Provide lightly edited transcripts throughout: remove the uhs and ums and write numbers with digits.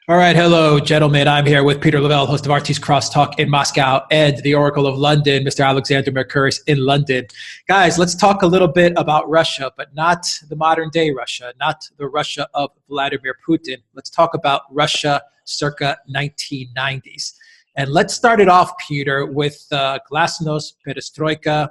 All right, hello, gentlemen. I'm here with Peter Lavelle, host of RT's Crosstalk in Moscow, and the Oracle of London, Mr. Alexander Mercouris in London. Guys, let's talk a little bit about Russia, but not the modern day Russia, not the Russia of Vladimir Putin. Let's talk about Russia circa 1990s. And let's start it off, Peter, with Glasnost, Perestroika,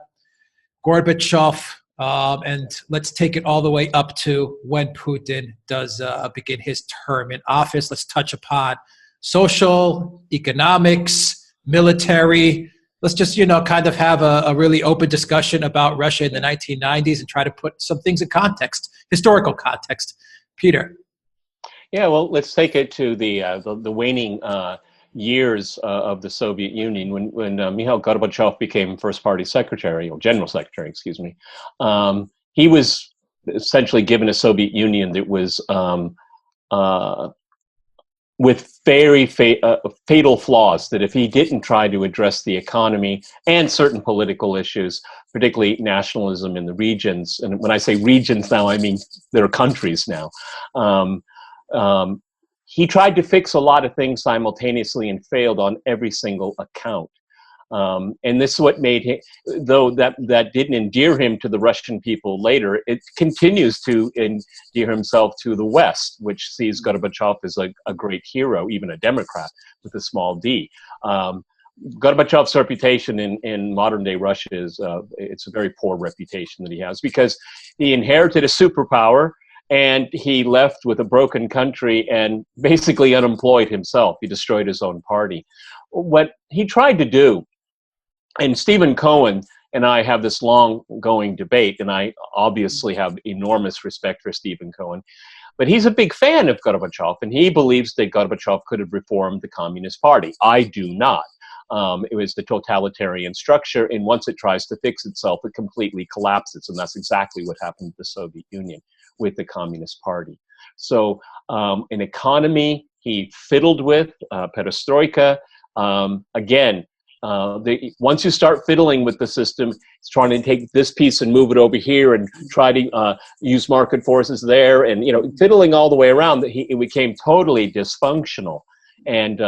Gorbachev, and let's take it all the way up to when Putin does begin his term in office. Let's touch upon social, economics, military. Let's just, kind of have a really open discussion about Russia in the 1990s and try to put some things in context, historical context. Peter. Yeah, well, let's take it to the waning years of the Soviet Union when Mikhail Gorbachev became first party secretary, or general secretary, excuse me. He was essentially given a Soviet Union that was with very fatal flaws, that if he didn't try to address the economy and certain political issues, particularly nationalism in the regions, and when I say regions now, I mean there are countries now, he tried to fix a lot of things simultaneously and failed on every single account. And this is what made him, though that didn't endear him to the Russian people later, it continues to endear himself to the West, which sees Gorbachev as a great hero, even a Democrat with a small d. Gorbachev's reputation in modern day Russia is it's a very poor reputation that he has, because he inherited a superpower and he left with a broken country and basically unemployed himself. He destroyed his own party. What he tried to do, and Stephen Cohen and I have this long-going debate, and I obviously have enormous respect for Stephen Cohen, but he's a big fan of Gorbachev, and he believes that Gorbachev could have reformed the Communist Party. I do not. It was the totalitarian structure, and once it tries to fix itself, it completely collapses, and that's exactly what happened to the Soviet Union with the Communist Party. So an economy he fiddled with, perestroika. Again, once you start fiddling with the system, it's trying to take this piece and move it over here and try to use market forces there, and fiddling all the way around, that it became totally dysfunctional. And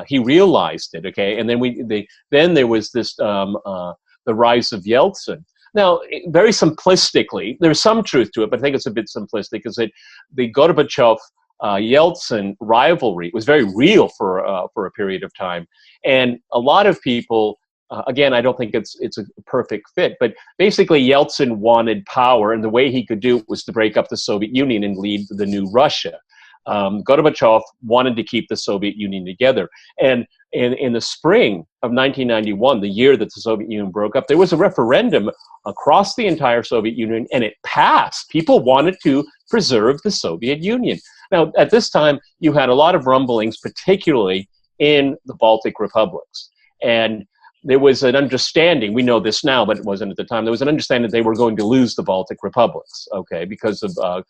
he realized it. Okay, and then there was this the rise of Yeltsin. Now, very simplistically, there's some truth to it, but I think it's a bit simplistic, is that the Gorbachev Yeltsin rivalry was very real for a period of time, and a lot of people. Again, I don't think it's a perfect fit, but basically Yeltsin wanted power, and the way he could do it was to break up the Soviet Union and lead the new Russia. Gorbachev wanted to keep the Soviet Union together. And in the spring of 1991, the year that the Soviet Union broke up, there was a referendum across the entire Soviet Union, and it passed. People wanted to preserve the Soviet Union. Now, at this time, you had a lot of rumblings, particularly in the Baltic republics. And there was an understanding, we know this now, but it wasn't at the time, there was an understanding that they were going to lose the Baltic republics, okay, because of the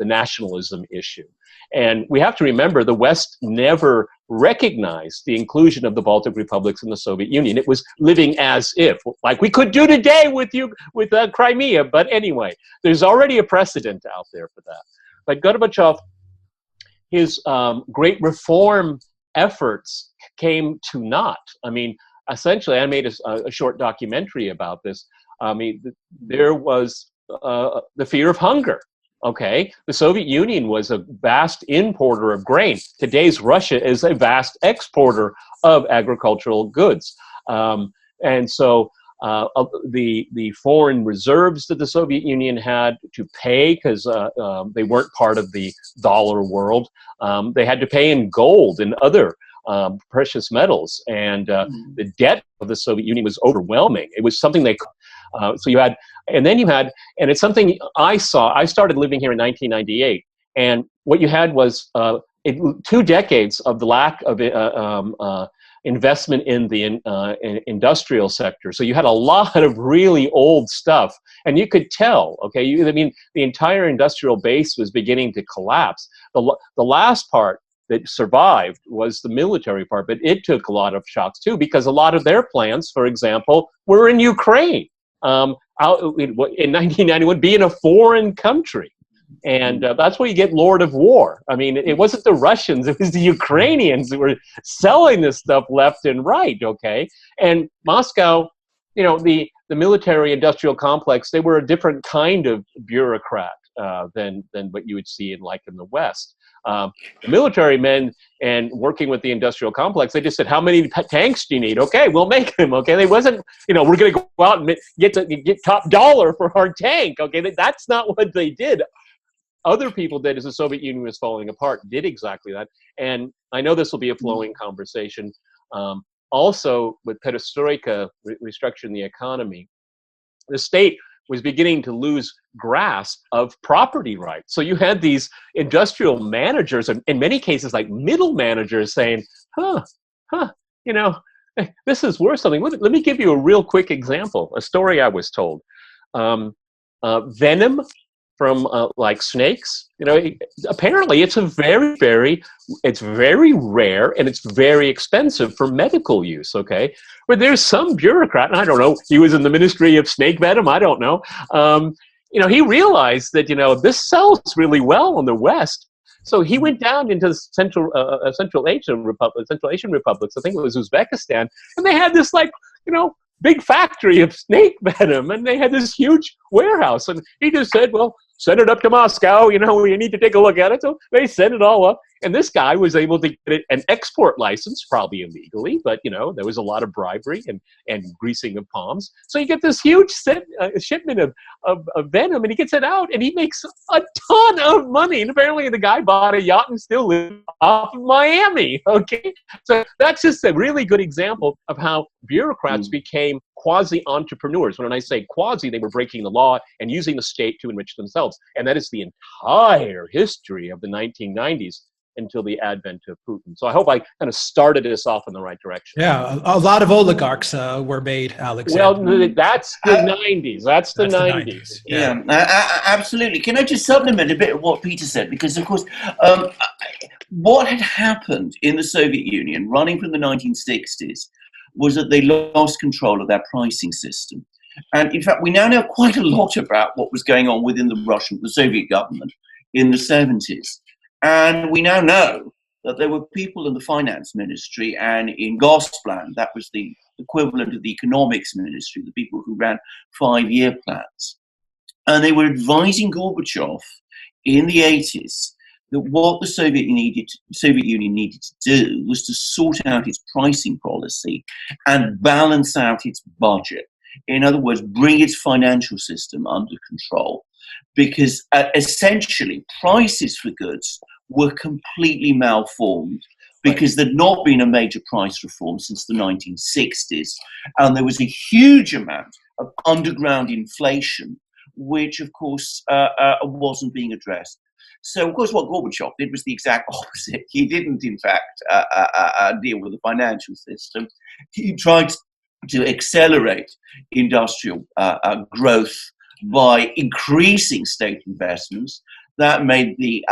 nationalism issue. And we have to remember, the West never recognized the inclusion of the Baltic republics in the Soviet Union. It was living as if, like we could do today with Crimea, but anyway, there's already a precedent out there for that. But Gorbachev, his great reform efforts came to naught. I mean, essentially, I made a short documentary about this. I mean, there was the fear of hunger. Okay, the Soviet Union was a vast importer of grain. Today's Russia is a vast exporter of agricultural goods, and so the foreign reserves that the Soviet Union had to pay, because they weren't part of the dollar world, they had to pay in gold and other precious metals, and the debt of the Soviet Union was overwhelming. It was something so you had, and it's something I saw. I started living here in 1998, and what you had was 2 decades of the lack of investment in the industrial sector. So you had a lot of really old stuff, and you could tell. Okay, the entire industrial base was beginning to collapse. The last part that survived was the military part, but it took a lot of shocks too, because a lot of their plants, for example, were in Ukraine, in 1991, being a foreign country. And that's where you get Lord of War. I mean, it wasn't the Russians, it was the Ukrainians who were selling this stuff left and right, okay? And Moscow, you know, the military industrial complex, they were a different kind of bureaucrat than what you would see in the West. The military men and working with the industrial complex, they just said, how many tanks do you need? Okay, we'll make them, okay? They wasn't, you know, we're going to go out and get top dollar for our tank, okay? That's not what they did. Other people did, as the Soviet Union was falling apart, did exactly that. And I know this will be a flowing conversation. Also, with perestroika, restructuring the economy, the state was beginning to lose grasp of property rights. So you had these industrial managers, and in many cases, like middle managers saying, you know, this is worth something. Let me give you a real quick example, a story I was told. Venom from like snakes, you know, apparently it's very rare and it's very expensive for medical use, okay? But there's some bureaucrat, and I don't know, he was in the Ministry of Snake Venom, I don't know. You know, he realized that, you know, this sells really well in the West. So he went down into Central Asian republics, I think it was Uzbekistan, and they had this, like, you know, big factory of snake venom, and they had this huge warehouse, and he just said, well, send it up to Moscow, you know, we need to take a look at it. So they sent it all up, and this guy was able to get an export license, probably illegally, but, you know, there was a lot of bribery and greasing of palms. So you get this huge shipment of venom, and he gets it out, and he makes a ton of money. And apparently the guy bought a yacht and still lives off of Miami, okay? So that's just a really good example of how bureaucrats became quasi-entrepreneurs. When I say quasi, they were breaking the law and using the state to enrich themselves. And that is the entire history of the 1990s until the advent of Putin. So I hope I kind of started us off in the right direction. Yeah, a lot of oligarchs were made, Alexander. Well, that's the 90s. That's the 90s. Yeah, absolutely. Can I just supplement a bit of what Peter said? Because, of course, what had happened in the Soviet Union running from the 1960s was that they lost control of their pricing system. And in fact, we now know quite a lot about what was going on within the Soviet government in the 70s. And we now know that there were people in the finance ministry and in Gosplan, that was the equivalent of the economics ministry, the people who ran 5-year plans. And they were advising Gorbachev in the 80s that what the Soviet Union needed to do was to sort out its pricing policy and balance out its budget. In other words, bring its financial system under control, because essentially prices for goods were completely malformed because there'd not been a major price reform since the 1960s. And there was a huge amount of underground inflation, which, of course, wasn't being addressed. So, of course, what Gorbachev did was the exact opposite. He didn't, in fact, deal with the financial system. He tried to accelerate industrial growth by increasing state investments. That made the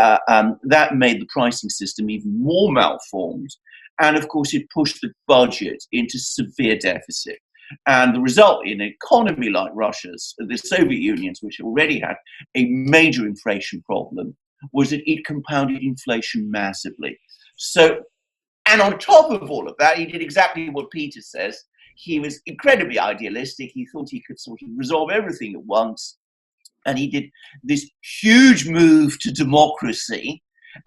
pricing system even more malformed, and of course, it pushed the budget into severe deficit. And the result in an economy like Russia's, the Soviet Union's, which already had a major inflation problem, was that it compounded inflation massively. So, and on top of all of that, he did exactly what Peter says. He was incredibly idealistic. He thought he could sort of resolve everything at once. And he did this huge move to democracy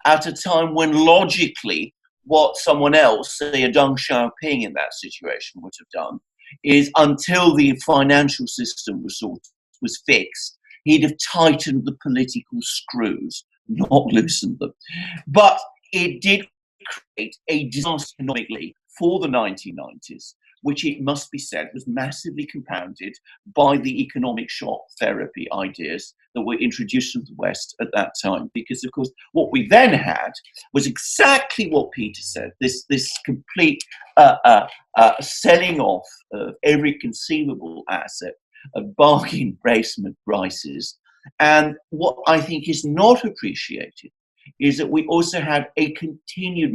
at a time when logically what someone else, say a Deng Xiaoping in that situation, would have done is, until the financial system was fixed, he'd have tightened the political screws, not loosened them. But it did create a disaster economically for the 1990s, which, it must be said, was massively compounded by the economic shock therapy ideas that were introduced from the West at that time. Because, of course, what we then had was exactly what Peter said, this complete selling off of every conceivable asset at bargain basement prices. And what I think is not appreciated is that we also had a continued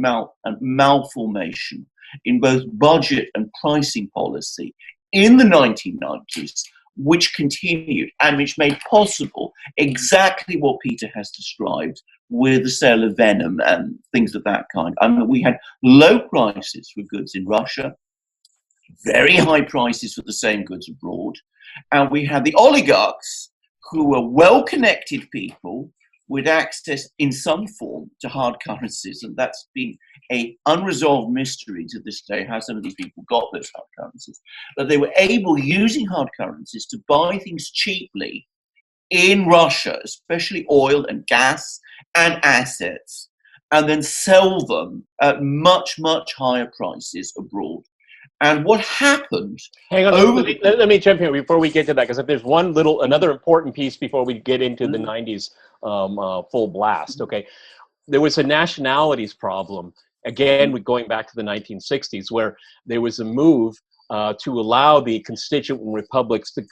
malformation in both budget and pricing policy in the 1990s, which continued and which made possible exactly what Peter has described with the sale of venom and things of that kind. I mean, we had low prices for goods in Russia, very high prices for the same goods abroad, and we had the oligarchs, who were well-connected people with access in some form to hard currencies, and that's been an unresolved mystery to this day, how some of these people got those hard currencies. But they were able, using hard currencies, to buy things cheaply in Russia, especially oil and gas and assets, and then sell them at much, much higher prices abroad. And what happened? Hang on, let me jump in before we get to that, because if there's another important piece before we get into the 90s full blast, okay? There was a nationalities problem, again, going back to the 1960s, where there was a move to allow the constituent republics to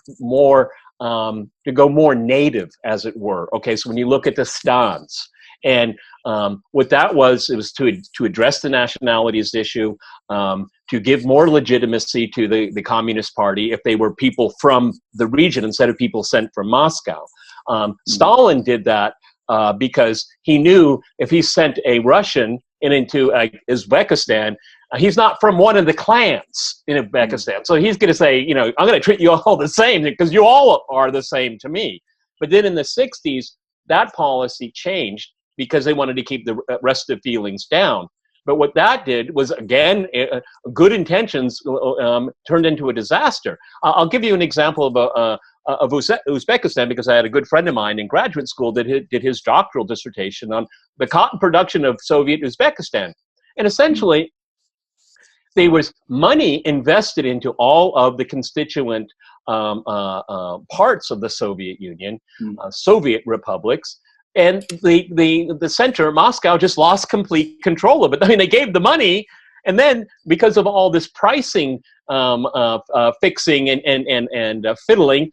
go more native, as it were. Okay, so when you look at the stans, and what that was, it was to address the nationalities issue, to give more legitimacy to the Communist Party if they were people from the region instead of people sent from Moscow. Stalin did that because he knew if he sent a Russian into Uzbekistan, he's not from one of the clans in Uzbekistan. So he's going to say, you know, I'm going to treat you all the same because you all are the same to me. But then in the 60s, that policy changed because they wanted to keep the rest of the feelings down. But what that did was, again, good intentions turned into a disaster. I'll give you an example of Uzbekistan, because I had a good friend of mine in graduate school that did his doctoral dissertation on the cotton production of Soviet Uzbekistan. And essentially, there was money invested into all of the constituent parts of the Soviet Union, Soviet republics. And the center, Moscow, just lost complete control of it. I mean, they gave the money, and then because of all this pricing fixing and fiddling,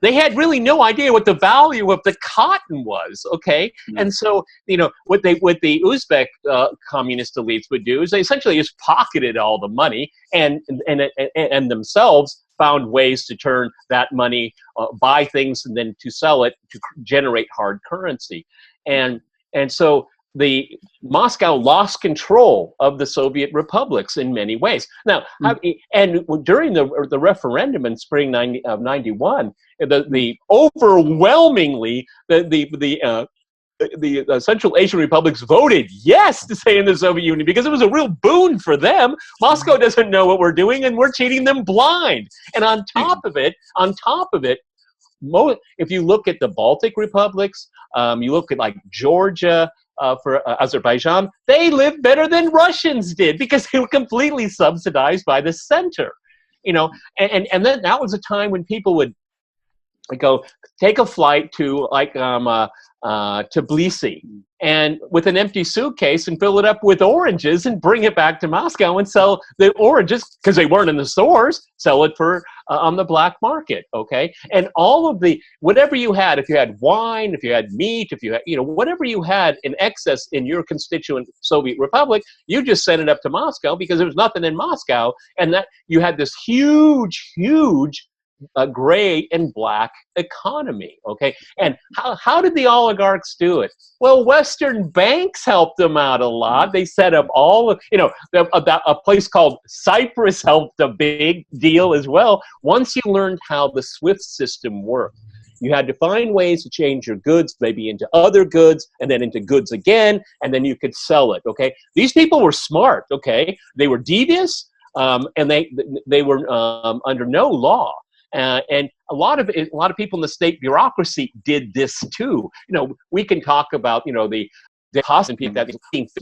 they had really no idea what the value of the cotton was. Okay, and so you know what the Uzbek communist elites would do is they essentially just pocketed all the money and themselves found ways to turn that money, buy things, and then to sell it to generate hard currency. And so the Moscow lost control of the Soviet republics in many ways. Now, and during the referendum in spring of '91, the overwhelmingly the Central Asian republics voted yes to stay in the Soviet Union because it was a real boon for them. Moscow doesn't know what we're doing, and we're cheating them blind. And on top of it, if you look at the Baltic republics, you look at like Georgia, for Azerbaijan, they lived better than Russians did because they were completely subsidized by the center. You know, and then that was a time when people would go take a flight to Tbilisi and with an empty suitcase and fill it up with oranges and bring it back to Moscow and sell the oranges because they weren't in the stores, sell it for on the black market. Okay. And all of whatever you had, if you had wine, if you had meat, if you had, whatever you had in excess in your constituent Soviet republic, you just sent it up to Moscow because there was nothing in Moscow. And that you had this huge gray and black economy, okay? And how did the oligarchs do it? Well, Western banks helped them out a lot. They set up a place called Cyprus helped a big deal as well. Once you learned how the SWIFT system worked, you had to find ways to change your goods, maybe into other goods, and then into goods again, and then you could sell it, okay? These people were smart, okay? They were devious, and they were under no law. And a lot of people in the state bureaucracy did this too. We can talk about the cost and people that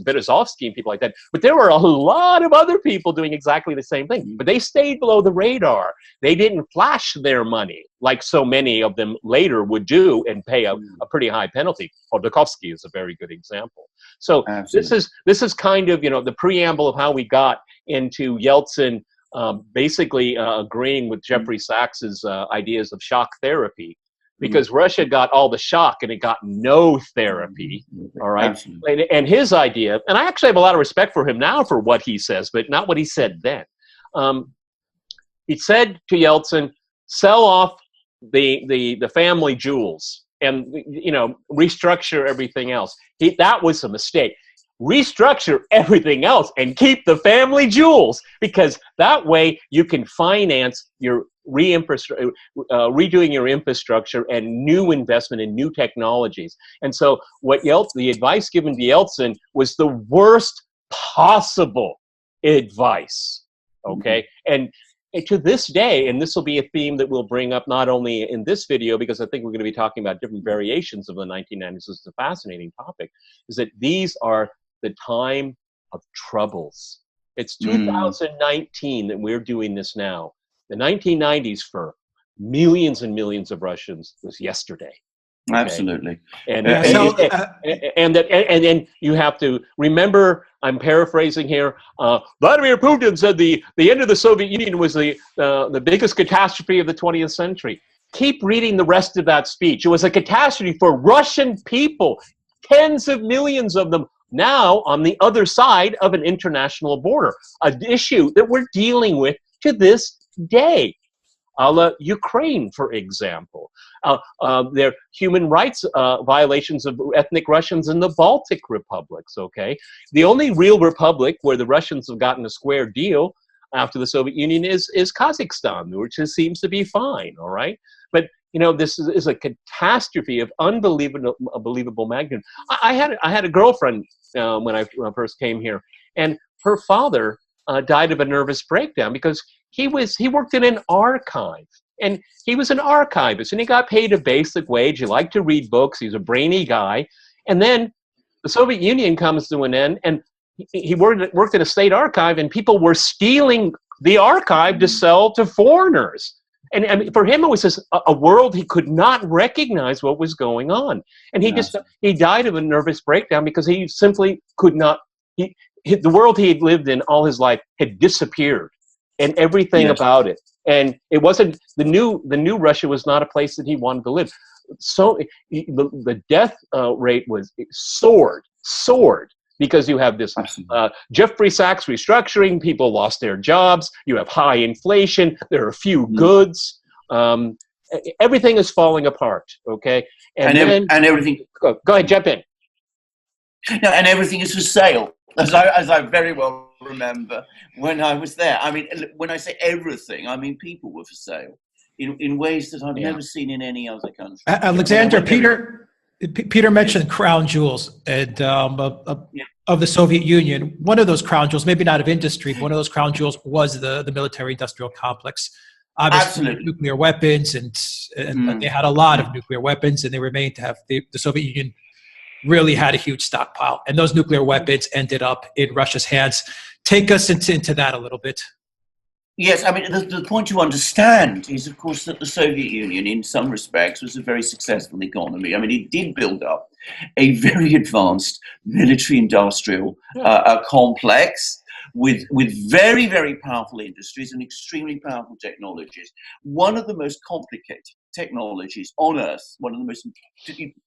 Berezovsky and people like that, but there were a lot of other people doing exactly the same thing. But they stayed below the radar. They didn't flash their money like so many of them later would do and pay a pretty high penalty. Khodorkovsky is a very good example. So this is kind of the preamble of how we got into Yeltsin. Basically agreeing with Jeffrey Sachs's ideas of shock therapy, because Russia got all the shock and it got no therapy, all right? And his idea, and I actually have a lot of respect for him now for what he says, but not what he said then. He said to Yeltsin, sell off the family jewels and, you know, restructure everything else. That was a mistake. Restructure everything else and keep the family jewels, because that way you can finance your redoing your infrastructure and new investment in new technologies. And so what the advice given to Yeltsin was the worst possible advice. Okay. And to this day, and this will be a theme that we'll bring up not only in this video, because I think we're going to be talking about different variations of the 1990s. It's a fascinating topic, is that these are the time of troubles. It's 2019 that we're doing this now. The 1990s for millions and millions of Russians was yesterday. Okay? Absolutely. And then you have to remember, I'm paraphrasing here, Vladimir Putin said the end of the Soviet Union was the biggest catastrophe of the 20th century. Keep reading the rest of that speech. It was a catastrophe for Russian people, tens of millions of them, now on the other side of an international border, an issue that we're dealing with to this day. Ukraine, for example. There are human rights violations of ethnic Russians in the Baltic republics, okay? The only real republic where the Russians have gotten a square deal after the Soviet Union is Kazakhstan, which seems to be fine, all right? But, you know, this is a catastrophe of unbelievable magnitude. I had a girlfriend when I first came here, and her father died of a nervous breakdown because he worked in an archive, and he was an archivist, and he got paid a basic wage. He liked to read books. He's a brainy guy. And then the Soviet Union comes to an end, and he worked in a state archive, and people were stealing the archive to sell to foreigners. And I mean, for him, it was just a world he could not recognize what was going on. And he died of a nervous breakdown because he simply could not, the world he had lived in all his life had disappeared, and everything about it. And it wasn't, the new Russia was not a place that he wanted to live. So the death rate was soared, because you have this Jeffrey Sachs restructuring, people lost their jobs, you have high inflation, there are few goods, everything is falling apart, okay? And everything... Go ahead, jump in. No, and everything is for sale, as I very well remember when I was there. I mean, when I say everything, I mean people were for sale in ways that I've never seen in any other country. Alexander, Peter mentioned crown jewels and of the Soviet Union. One of those crown jewels, maybe not of industry, but one of those crown jewels was the military-industrial complex. Obviously, absolutely. Nuclear weapons, and they had a lot of nuclear weapons, and they remained to have the Soviet Union really had a huge stockpile, and those nuclear weapons ended up in Russia's hands. Take us into that a little bit. Yes, I mean, the point to understand is, of course, that the Soviet Union, in some respects, was a very successful economy. I mean, it did build up a very advanced military-industrial complex with very, very powerful industries and extremely powerful technologies. One of the most complicated technologies on Earth, one of the most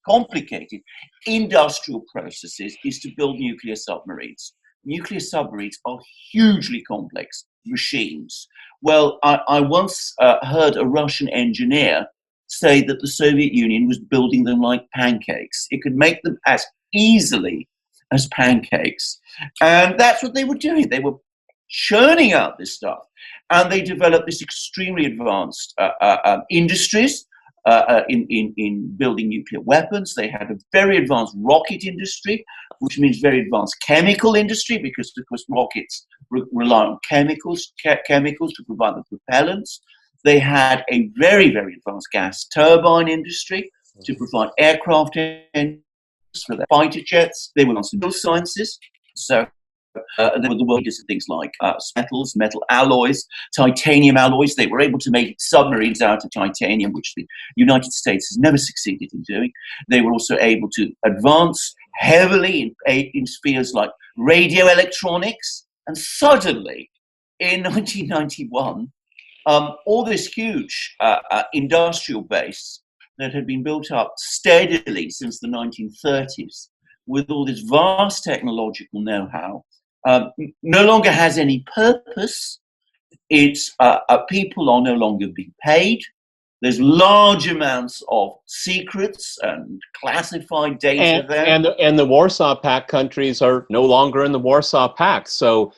complicated industrial processes is to build nuclear submarines. Nuclear submarines are hugely complex machines. Well, I once heard a Russian engineer say that the Soviet Union was building them like pancakes. It could make them as easily as pancakes. And that's what they were doing. They were churning out this stuff. And they developed this extremely advanced industries in building nuclear weapons. They had a very advanced rocket industry, which means very advanced chemical industry, because, of course, rockets rely on chemicals to provide the propellants. They had a very, very advanced gas turbine industry to provide aircraft engines for their fighter jets. They were on civil sciences. So they were the world leaders in things like metals, metal alloys, titanium alloys. They were able to make submarines out of titanium, which the United States has never succeeded in doing. They were also able to advance heavily in spheres like radio electronics. And suddenly, in 1991, all this huge industrial base that had been built up steadily since the 1930s, with all this vast technological know-how, no longer has any purpose. It's people are no longer being paid. There's large amounts of secrets and classified data there. And the Warsaw Pact countries are no longer in the Warsaw Pact. So,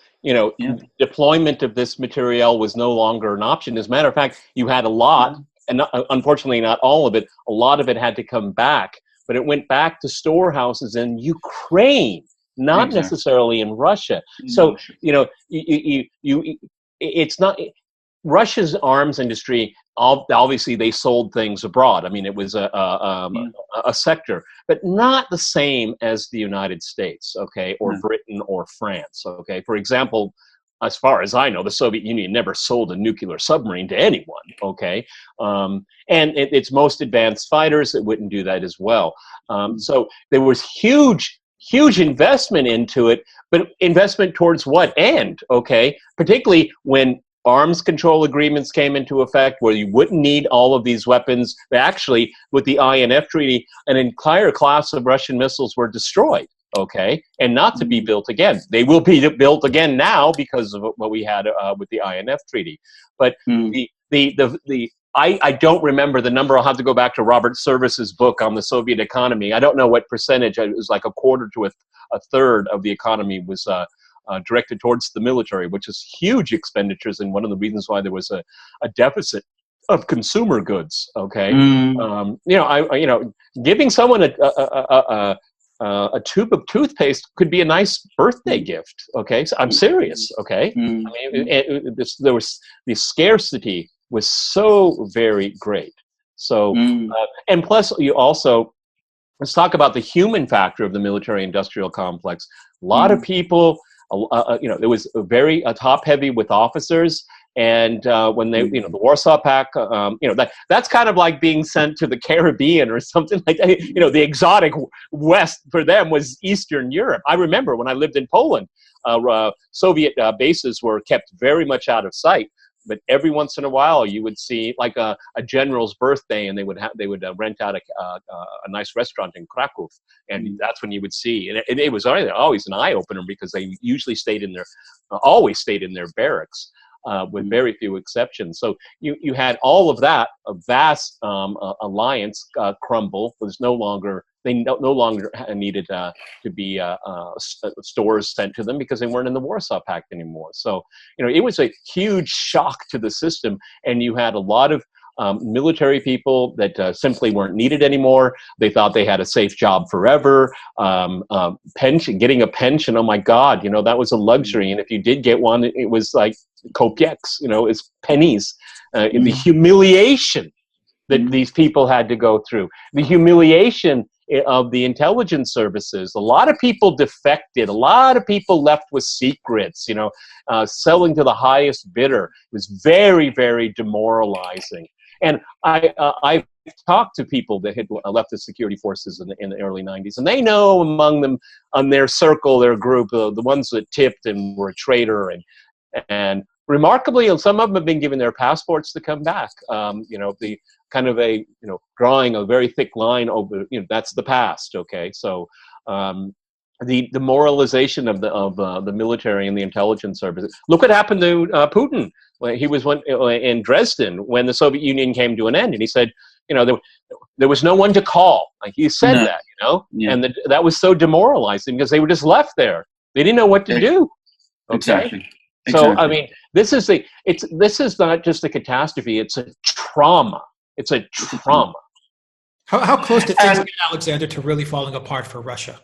deployment of this material was no longer an option. As a matter of fact, you had a lot, and unfortunately not all of it, a lot of it had to come back. But it went back to storehouses in Ukraine, not necessarily in Russia. So, it's not... Russia's arms industry, obviously they sold things abroad. I mean, it was a sector, but not the same as the United States, okay, or Britain or France, okay. For example, as far as I know, the Soviet Union never sold a nuclear submarine to anyone, okay. And its most advanced fighters, it wouldn't do that as well. So there was huge investment into it, but investment towards what end, okay? Particularly when arms control agreements came into effect where you wouldn't need all of these weapons. Actually, with the INF treaty, an entire class of Russian missiles were destroyed, okay, and not to be built again. They will be built again now because of what we had with the INF treaty. But I don't remember the number. I'll have to go back to Robert Service's book on the Soviet economy. I don't know what percentage. It was like a quarter to a third of the economy was directed towards the military, which is huge expenditures, and one of the reasons why there was a deficit of consumer goods. Okay, giving someone a tube of toothpaste could be a nice birthday gift. Okay, so I'm serious. Okay, I mean, there was the scarcity was so very great. So, and plus, you also, let's talk about the human factor of the military-industrial complex. A lot of people. There was very top-heavy with officers, and when they, the Warsaw Pact, that's kind of like being sent to the Caribbean or something like that. The exotic West for them was Eastern Europe. I remember when I lived in Poland, Soviet bases were kept very much out of sight. But every once in a while, you would see like a general's birthday, and they would rent out a nice restaurant in Krakow, and that's when you would see. And it was always an eye opener because they usually always stayed in their barracks, with very few exceptions. So you had all of that, a vast alliance crumble. Was no longer. They no longer needed to be stores sent to them because they weren't in the Warsaw Pact anymore. So, it was a huge shock to the system, and you had a lot of military people that simply weren't needed anymore. They thought they had a safe job forever. Pension, getting a pension, oh my God, that was a luxury. And if you did get one, it was like kopecks, it's pennies. The humiliation that these people had to go through, the humiliation of the intelligence services. A lot of people defected. A lot of people left with secrets, selling to the highest bidder. It was very, very demoralizing. And I've talked to people that had left the security forces in the early 90s, and they know among them, on their circle, their group, the ones that tipped and were a traitor, and remarkably, some of them have been given their passports to come back. The kind of drawing a very thick line over, that's the past. Okay, so the demoralization of the military and the intelligence services. Look what happened to Putin when he was in Dresden when the Soviet Union came to an end, and he said, there was no one to call. Like he said that, and that was so demoralizing because they were just left there. They didn't know what to do. Okay. Exactly. So I mean, this is not just a catastrophe; it's a trauma. It's a trauma. How close did things get, Alexander, to really falling apart for Russia?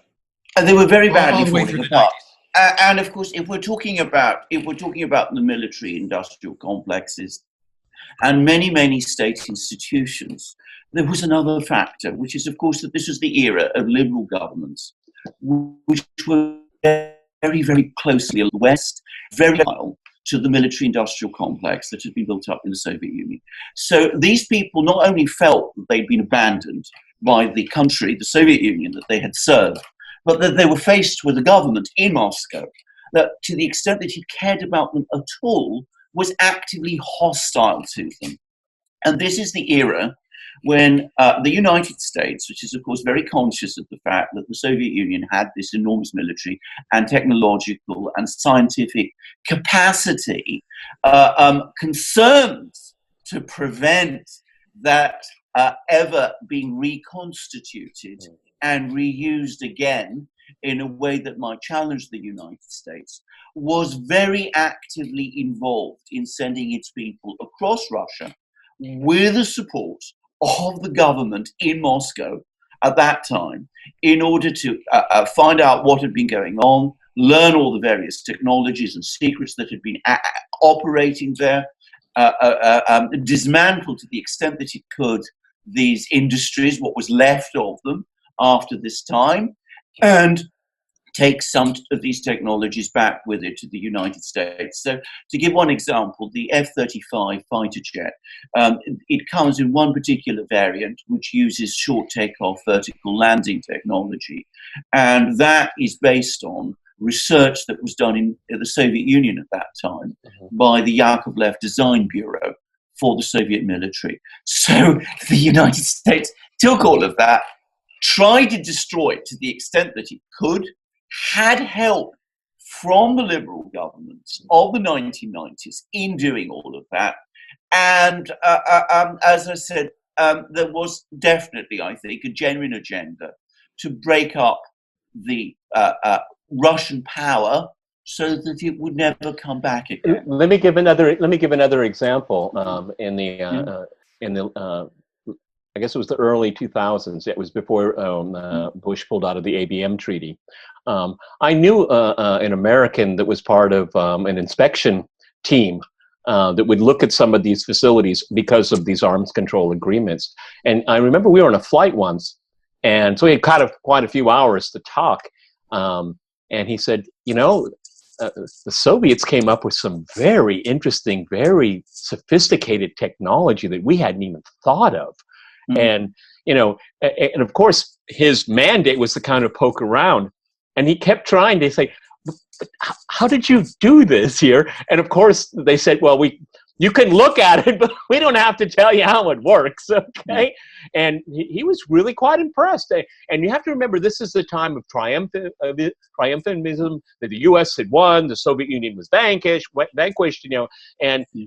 And they were very badly falling apart. And of course, if we're talking about the military-industrial complexes and many state institutions, there was another factor, which is, of course, that this was the era of liberal governments, which were very, very closely in the West, very loyal to the military-industrial complex that had been built up in the Soviet Union. So these people not only felt that they'd been abandoned by the country, the Soviet Union, that they had served, but that they were faced with a government in Moscow that, to the extent that he cared about them at all, was actively hostile to them. And this is the era when the United States, which is of course very conscious of the fact that the Soviet Union had this enormous military and technological and scientific capacity, concerns to prevent that ever being reconstituted and reused again in a way that might challenge the United States, was very actively involved in sending its people across Russia with the support of the government in Moscow at that time, in order to find out what had been going on, learn all the various technologies and secrets that had been operating there, dismantle to the extent that it could these industries, what was left of them after this time, and take some of these technologies back with it to the United States. So to give one example, the F-35 fighter jet, it comes in one particular variant which uses short takeoff vertical landing technology. And that is based on research that was done in the Soviet Union at that time by the Yakovlev Design Bureau for the Soviet military. So the United States took all of that, tried to destroy it to the extent that it could, had help from the liberal governments of the 1990s in doing all of that. And as I said, there was definitely, I think, a genuine agenda to break up the Russian power so that it would never come back again. Let me give another example. In the I guess it was the early 2000s. It was before Bush pulled out of the ABM treaty. I knew an American that was part of an inspection team that would look at some of these facilities because of these arms control agreements. And I remember we were on a flight once, and so we had quite a few hours to talk. And he said, you know, the Soviets came up with some very interesting, very sophisticated technology that we hadn't even thought of. And, you know, and of course, his mandate was to kind of poke around. And he kept trying to say, but how did you do this here? And of course, they said, well, you can look at it, but we don't have to tell you how it works, okay? And he was really quite impressed. And you have to remember, this is the time of triumphalism, that the U.S. had won, the Soviet Union was vanquished, you know.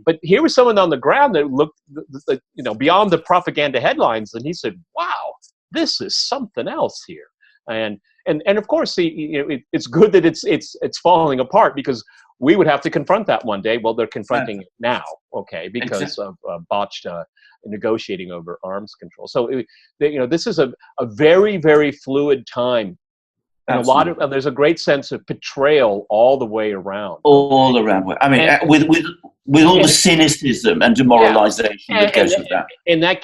But here was someone on the ground that looked, you know, beyond the propaganda headlines, and he said, "Wow, this is something else here." And of course, you know, it's good that it's falling apart, because we would have to confront that one day. Well, they're confronting it now, okay, because of botched negotiating over arms control. So, you know, this is a very, very fluid time. And Absolutely. there's a great sense of betrayal all the way around. All around. I mean, with all the cynicism and demoralization that goes with that. And that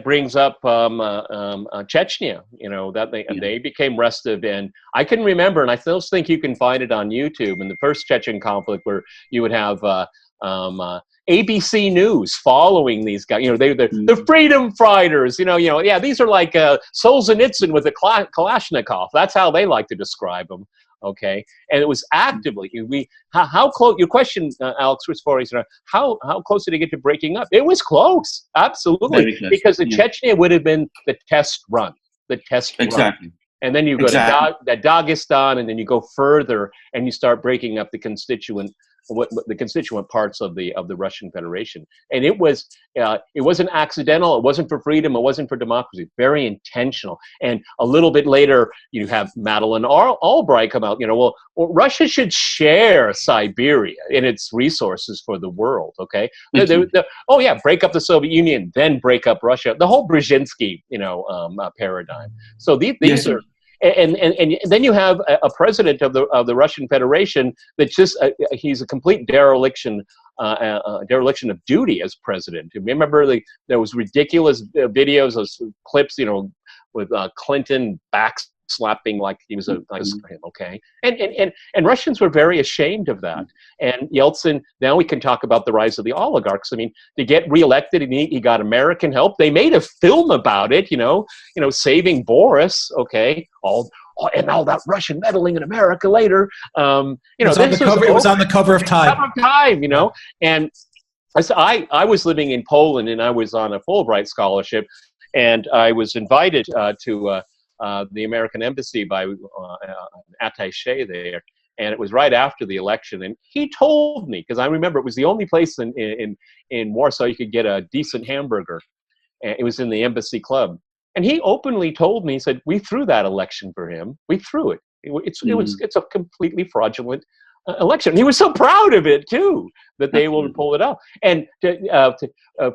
brings up Chechnya, you know, that they became restive. And I can remember, and I still think you can find it on YouTube, in the first Chechen conflict, where you would have ABC News following these guys. You know, they're the freedom fighters. You know, yeah, these are like Solzhenitsyn with a Kalashnikov. That's how they like to describe them. Okay, and it was actively how close. Your question, Alex, was for how close did it get to breaking up? It was close, absolutely, close. Because the Chechnya would have been the test run, exactly. And then you go to Dagestan, and then you go further, and you start breaking up the constituent parts of the Russian Federation. And it wasn't accidental. It wasn't for freedom. It wasn't for democracy. Very intentional. And a little bit later, you have Madeleine Albright come out. You know, well, Russia should share Siberia in its resources for the world. Okay. Break up the Soviet Union, then break up Russia. The whole Brzezinski, paradigm. So these are. And then you have a president of the Russian Federation that just he's a complete dereliction of duty as president. Remember, there was ridiculous videos, those clips, with Clinton backslapping like he was a nice guy. Okay, and Russians were very ashamed of that. And Yeltsin. Now we can talk about the rise of the oligarchs. I mean, to get reelected, he got American help. They made a film about it. Saving Boris. Okay, and all that Russian meddling in America later. It was on the cover of Time. And I was living in Poland, and I was on a Fulbright scholarship. And I was invited to the American embassy by an attaché there. And it was right after the election. And he told me, because I remember it was the only place in Warsaw you could get a decent hamburger. And it was in the Embassy Club. And he openly told me, he said, we threw that election for him. We threw it. It's a completely fraudulent election. He was so proud of it, too, that they will pull it out. And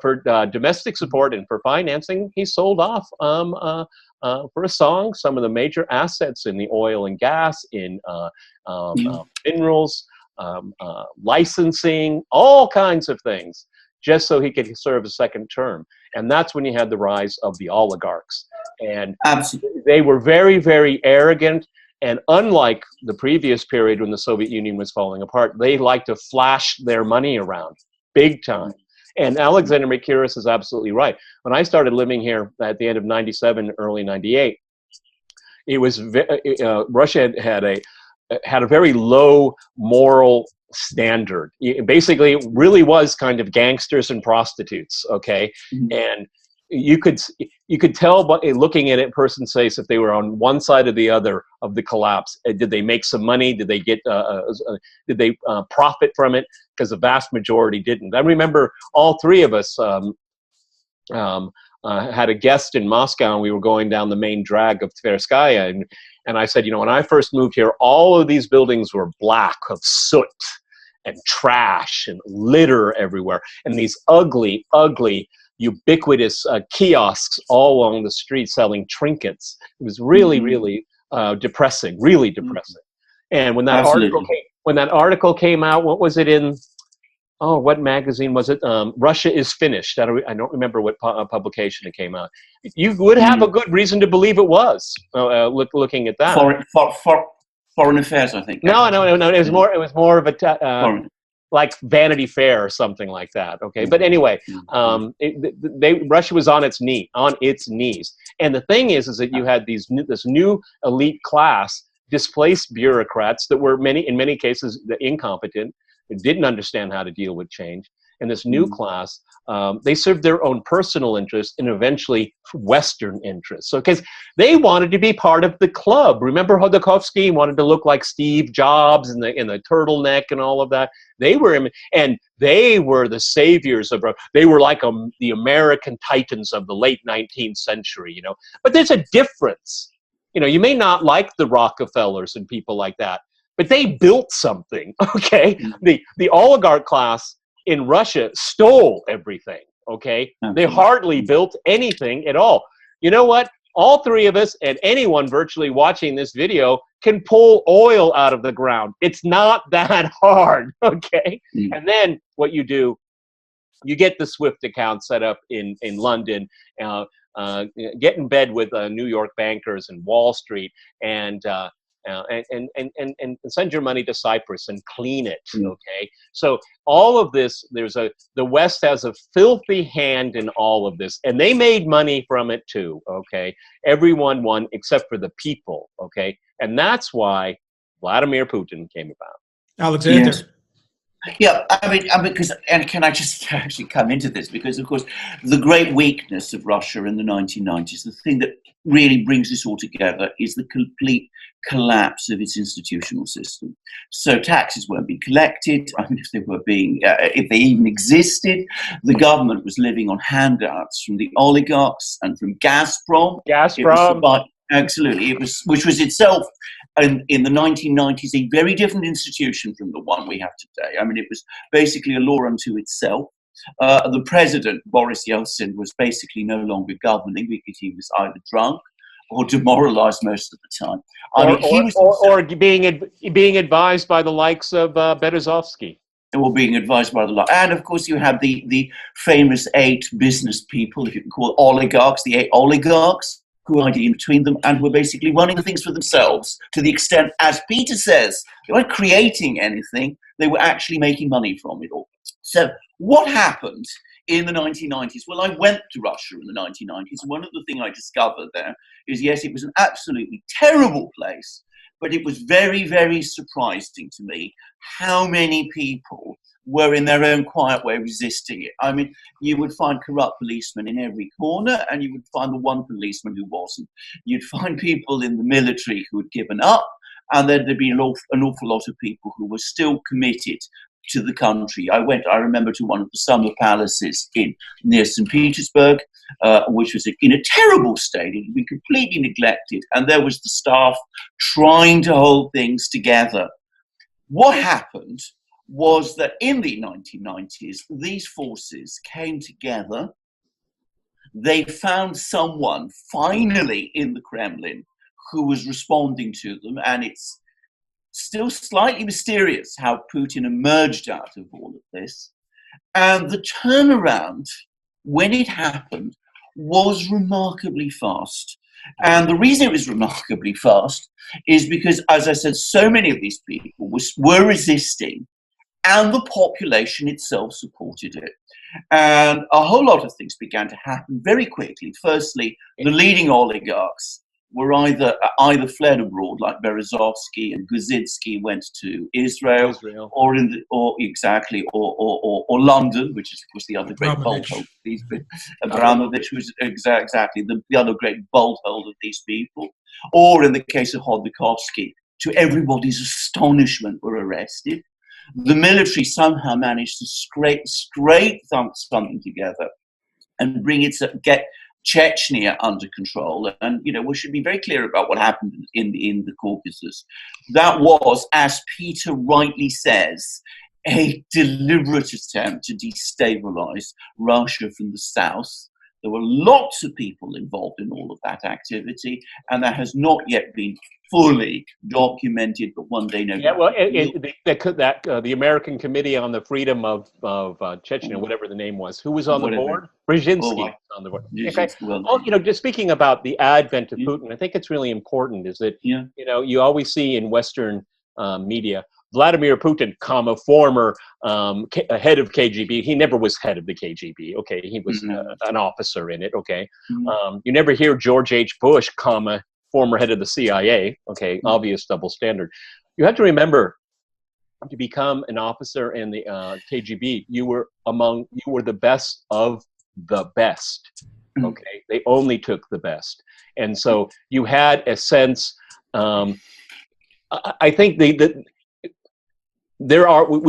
for domestic support and for financing, he sold off for a song some of the major assets in the oil and gas, in minerals, licensing, all kinds of things, just so he could serve a second term. And that's when you had the rise of the oligarchs. And Absolutely. they were very, very arrogant. And unlike the previous period when the Soviet Union was falling apart, they liked to flash their money around big time. And Alexander Mercouris is absolutely right. When I started living here at the end of 97, early 98, it was Russia had a very low moral standard. Basically, it really was kind of gangsters and prostitutes, okay? And you could tell by looking at a person's face if they were on one side or the other of the collapse. Did they make some money? Did they get? Did they profit from it? Because the vast majority didn't. I remember all three of us had a guest in Moscow, and we were going down the main drag of Tverskaya, and I said, when I first moved here, all of these buildings were black of soot and trash and litter everywhere, and these ugly, ugly, ubiquitous kiosks all along the street selling trinkets. It was really, really depressing, really depressing. And when that article came out, what was it in? Oh, what magazine was it? Russia is Finished. I don't remember what publication it came out. You would have a good reason to believe it was. Looking at that, Foreign Affairs, I think. No. It was more of a like Vanity Fair or something like that. Okay, but anyway, Russia was on its knees. And the thing is that you had this new elite class, displaced bureaucrats that were in many cases incompetent, didn't understand how to deal with change. And this new class, they served their own personal interests and eventually Western interests. So, because they wanted to be part of the club. Remember Hodorkovsky wanted to look like Steve Jobs in the turtleneck and all of that. They were the saviors of. They were like the American titans of the late 19th century. But there's a difference. You may not like the Rockefellers and people like that, but they built something. Okay, the oligarch class in Russia stole everything, okay? They hardly built anything at all. You know what? All three of us and anyone virtually watching this video can pull oil out of the ground. It's not that hard, okay? And then what you do, you get the SWIFT account set up in London, get in bed with New York bankers and Wall Street, and send your money to Cyprus and clean it, okay? So all of this, the West has a filthy hand in all of this, and they made money from it too, okay? Everyone won except for the people, okay? And that's why Vladimir Putin came about. Alexander. Yes. Yeah, I mean, because, and can I just actually come into this? Because, of course, the great weakness of Russia in the 1990s, the thing that really brings this all together, is the complete collapse of its institutional system. So taxes weren't being collected. I mean, if they even existed, the government was living on handouts from the oligarchs and from Gazprom. Absolutely, which was itself in the 1990s a very different institution from the one we have today. I mean, it was basically a law unto itself. The president, Boris Yeltsin, was basically no longer governing because he was either drunk or demoralized most of the time. Or being advised by the likes of Berezovsky. Or being advised by the law. And of course, you have the famous 8 business people, if you can call it oligarchs, the 8 oligarchs, who are in between them and were basically running things for themselves to the extent, as Peter says, they weren't creating anything, they were actually making money from it all. So what happened in the 1990s? Well, I went to Russia in the 1990s, and one of the things I discovered there is, yes, it was an absolutely terrible place, but it was very, very surprising to me how many people were in their own quiet way resisting it. I mean, you would find corrupt policemen in every corner, and you would find the one policeman who wasn't. You'd find people in the military who had given up, and then there'd be an awful lot of people who were still committed to the country. I remember, to one of the summer palaces near St. Petersburg, which was in a terrible state. It had been completely neglected, and there was the staff trying to hold things together. What happened was that in the 1990s, these forces came together. They found someone finally in the Kremlin who was responding to them, and it's still slightly mysterious how Putin emerged out of all of this. And the turnaround, when it happened, was remarkably fast. And the reason it was remarkably fast is because, as I said, so many of these people were resisting, and the population itself supported it. And a whole lot of things began to happen very quickly. Firstly, the leading oligarchs were either fled abroad, like Berezovsky and Guzinski went to Israel. or London, which is of course the other great boldhold of these people. Abramovich was exactly the other great boldhold of these people. Or in the case of Khodorkovsky, to everybody's astonishment, were arrested. The military somehow managed to scrape something together and get Chechnya under control. And, we should be very clear about what happened in the Caucasus. That was, as Peter rightly says, a deliberate attempt to destabilize Russia from the south. There were lots of people involved in all of that activity, and that has not yet been fully documented, but one day, yeah, well, the American Committee on the Freedom of Chechnya, whatever the name was, who was on the board? Brzezinski was on the board. Okay. Well, just speaking about the advent of Putin, I think it's really important is that you always see in Western media Vladimir Putin, former head of KGB. He never was head of the KGB. Okay, he was an officer in it. Okay, you never hear George H. Bush, former head of the CIA. Okay, obvious double standard. You have to remember, to become an officer in the KGB, you were the best of the best. Okay, they only took the best, and so you had a sense. I think we'd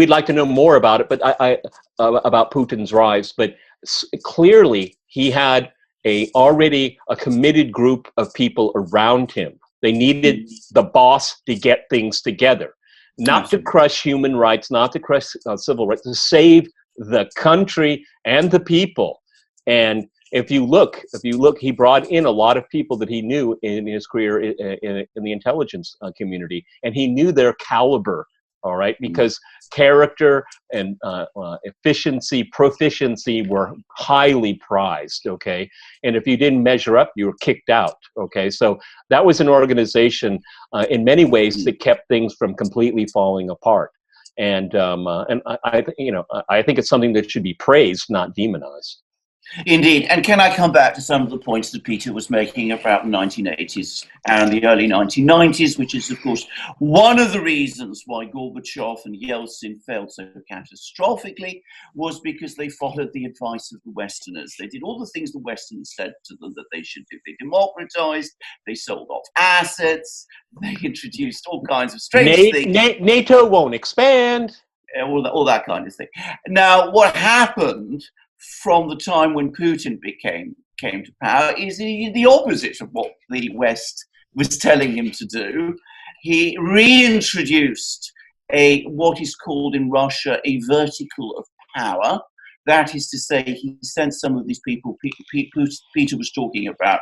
like to know more about it, but about Putin's rise. But clearly, he had already a committed group of people around him. They needed the boss to get things together, not to crush human rights, not to crush civil rights, to save the country and the people. And if you look, he brought in a lot of people that he knew in his career in the intelligence community, and he knew their caliber. All right, because character and proficiency were highly prized. Okay, and if you didn't measure up, you were kicked out. Okay, so that was an organization in many ways that kept things from completely falling apart. And I think it's something that should be praised, not demonized. Indeed. And can I come back to some of the points that Peter was making about the 1980s and the early 1990s, which is, of course, one of the reasons why Gorbachev and Yeltsin failed so catastrophically, was because they followed the advice of the Westerners. They did all the things the Westerners said to them that they should do. They democratized, they sold off assets, they introduced all kinds of strange things. NATO won't expand. All that kind of thing. Now, what happened from the time when Putin came to power is the opposite of what the West was telling him to do. He reintroduced what is called in Russia a vertical of power. That is to say, he sent some of these people Peter was talking about,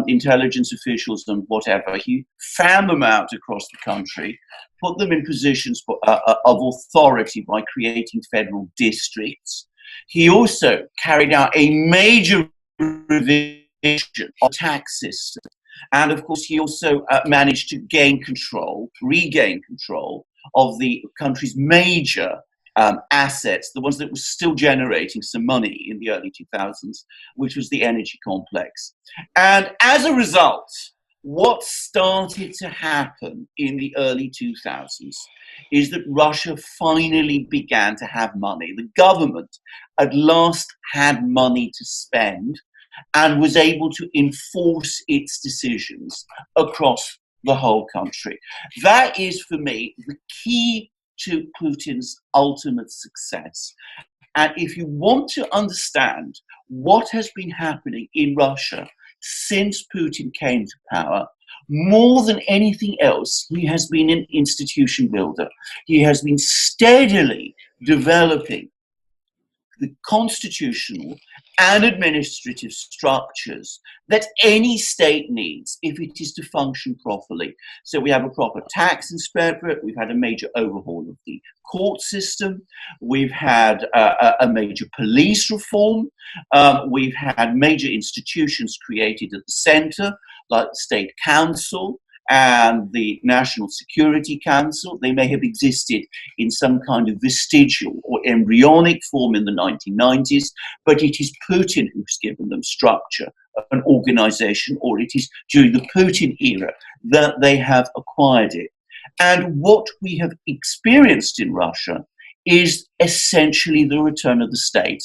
intelligence officials and whatever. He fanned them out across the country, put them in positions of authority by creating federal districts. He also carried out a major revision of the tax system. And of course, he also managed to regain control of the country's major assets, the ones that were still generating some money in the early 2000s, which was the energy complex. And as a result, What started to happen in the early 2000s is that Russia finally began to have money. The government at last had money to spend and was able to enforce its decisions across the whole country. That is, for me, the key to Putin's ultimate success. And if you want to understand what has been happening in Russia since Putin came to power, more than anything else, he has been an institution builder. He has been steadily developing the constitutional and administrative structures that any state needs if it is to function properly. So we have a proper tax inspectorate, we've had a major overhaul of the court system, we've had a major police reform, we've had major institutions created at the center, like the State Council and the National Security Council. They may have existed in some kind of vestigial or embryonic form in the 1990s, but it is Putin who's given them structure, an organization, or it is during the Putin era that they have acquired it. And what we have experienced in Russia is essentially the return of the state.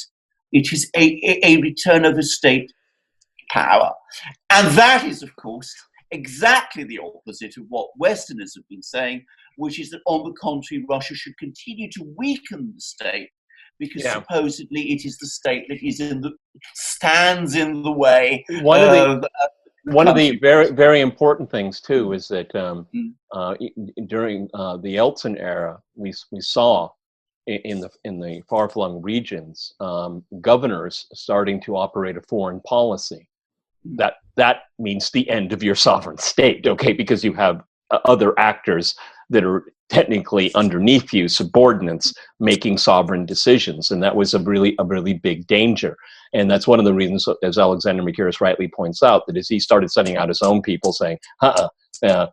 It is a return of the state power. And that is, of course, exactly the opposite of what Westerners have been saying, which is that, on the contrary, Russia should continue to weaken the state because supposedly it is the state that stands in the way. One of the very, very important things too is that during the Yeltsin era, we saw in the far-flung regions governors starting to operate a foreign policy. That means the end of your sovereign state, okay? Because you have other actors that are technically underneath you, subordinates, making sovereign decisions, and that was a really big danger. And that's one of the reasons, as Alexander Makiris rightly points out, that as he started sending out his own people saying, the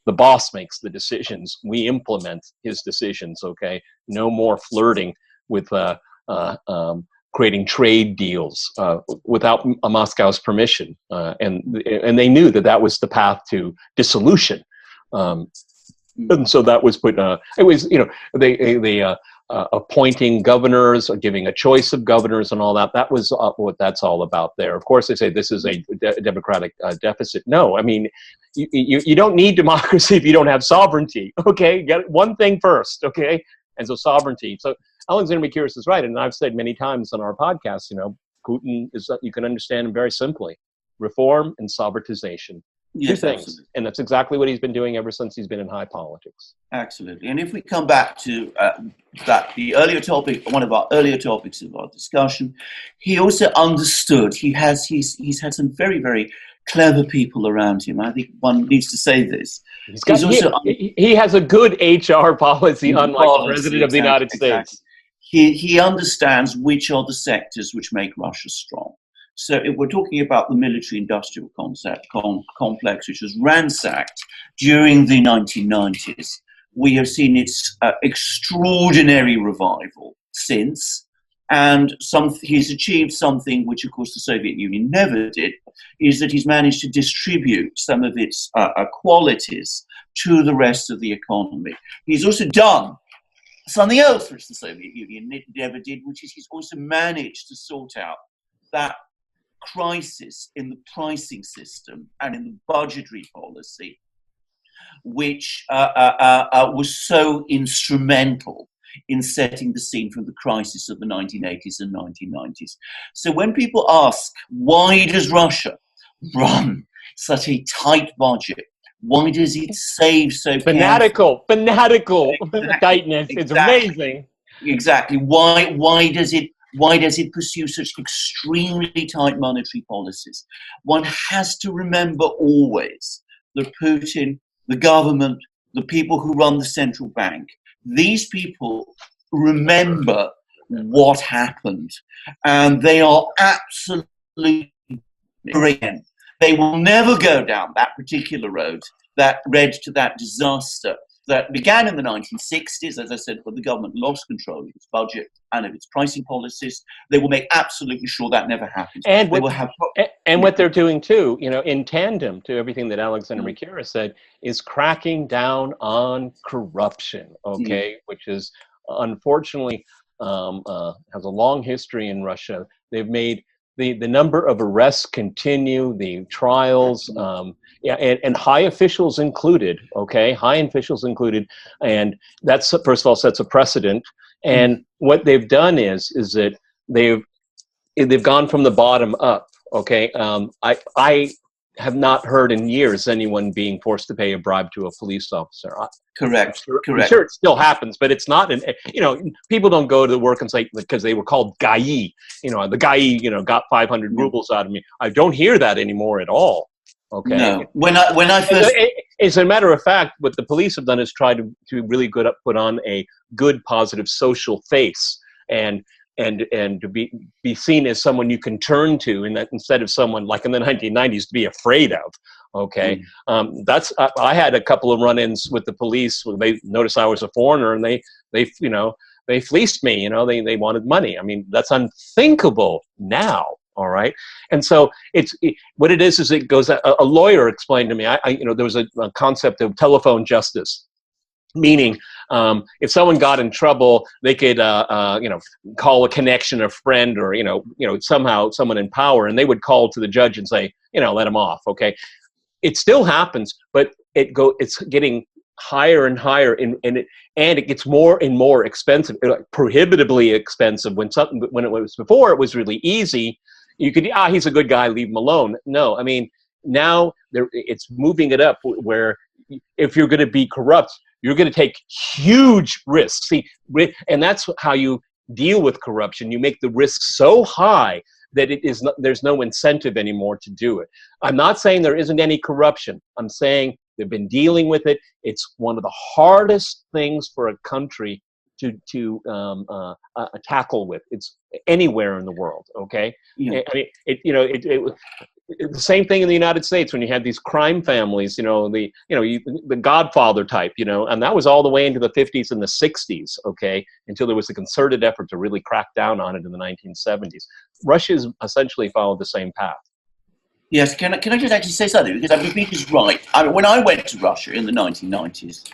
boss makes the decisions, we implement his decisions, okay? No more flirting with creating trade deals without Moscow's permission, and they knew that was the path to dissolution. And so that was put. It was, they appointing governors or giving a choice of governors and all that. That was what that's all about there. Of course, they say this is a democratic deficit. No, I mean, you don't need democracy if you don't have sovereignty. Okay, get one thing first. Okay, and so sovereignty. So Alexander Makiris is right, and I've said many times on our podcast, Putin is, you can understand him very simply: reform and sovereigntization. Yes, Two things. absolutely. And that's exactly what he's been doing ever since he's been in high politics. Absolutely. And if we come back to the earlier topic, one of our earlier topics of our discussion, he also understood. He's had some very, very clever people around him. I think one needs to say this. He has a good HR policy, unlike the President of the United States. He understands which are the sectors which make Russia strong. So if we're talking about the military-industrial complex, which was ransacked during the 1990s, we have seen its extraordinary revival since, and he's achieved something which, of course, the Soviet Union never did, is that he's managed to distribute some of its qualities to the rest of the economy. He's also done something else which the Soviet Union never did, which is he's also managed to sort out that crisis in the pricing system and in the budgetary policy, which was so instrumental in setting the scene for the crisis of the 1980s and 1990s. So when people ask, why does Russia run such a tight budget? Why does it save so fanatical tightness? It's amazing. Exactly. Why does it pursue such extremely tight monetary policies? One has to remember always that Putin, the government, the people who run the central bank, these people remember what happened, and they are absolutely brilliant. They will never go down that particular road that led to that disaster that began in the 1960s, as I said, when the government lost control of its budget and of its pricing policies. They will make absolutely sure that never happens. And they will have, what they're doing too, in tandem to everything that Alexander Mikira said, is cracking down on corruption. Okay, which is unfortunately has a long history in Russia. They've made the number of arrests continue, the trials, and high officials included, okay? High officials included. And that's, first of all, sets a precedent. And what they've done is that they've gone from the bottom up, okay? I have not heard in years anyone being forced to pay a bribe to a police officer. Correct. I'm sure it still happens, but it's not people don't go to work and say, because they were called gai, the gai, got 500 rubles out of me. I don't hear that anymore at all. Okay. No. When I first, as a matter of fact, what the police have done is try to really put on a good, positive social face and to be seen as someone you can turn to, and that instead of someone like in the 1990s to be afraid of. Okay, I had a couple of run-ins with the police when they noticed I was a foreigner, and they fleeced me. They wanted money. I mean, that's unthinkable now. All right, and so what it is it goes. A lawyer explained to me. There was a concept of telephone justice. Meaning, if someone got in trouble, they could, call a connection, a friend, or somehow someone in power, and they would call to the judge and say, let him off. Okay, it still happens, but it's getting higher and higher, and it gets more and more expensive, prohibitively expensive. When it was before, it was really easy. You could, he's a good guy, leave him alone. No, I mean now it's moving it up where if you're going to be corrupt, you're going to take huge risks. See, and that's how you deal with corruption. You make the risk so high that there's no incentive anymore to do it. I'm not saying there isn't any corruption. I'm saying they've been dealing with it. It's one of the hardest things for a country to tackle with. It's anywhere in the world. Okay, I mean, the same thing in the United States when you had these crime families, the Godfather type, and that was all the way into the 50s and the 60s, okay, until there was a concerted effort to really crack down on it in the 1970s. Russia's essentially followed the same path. Yes, can I just actually say something? Because I mean, Peter's right. I mean, when I went to Russia in the 1990s,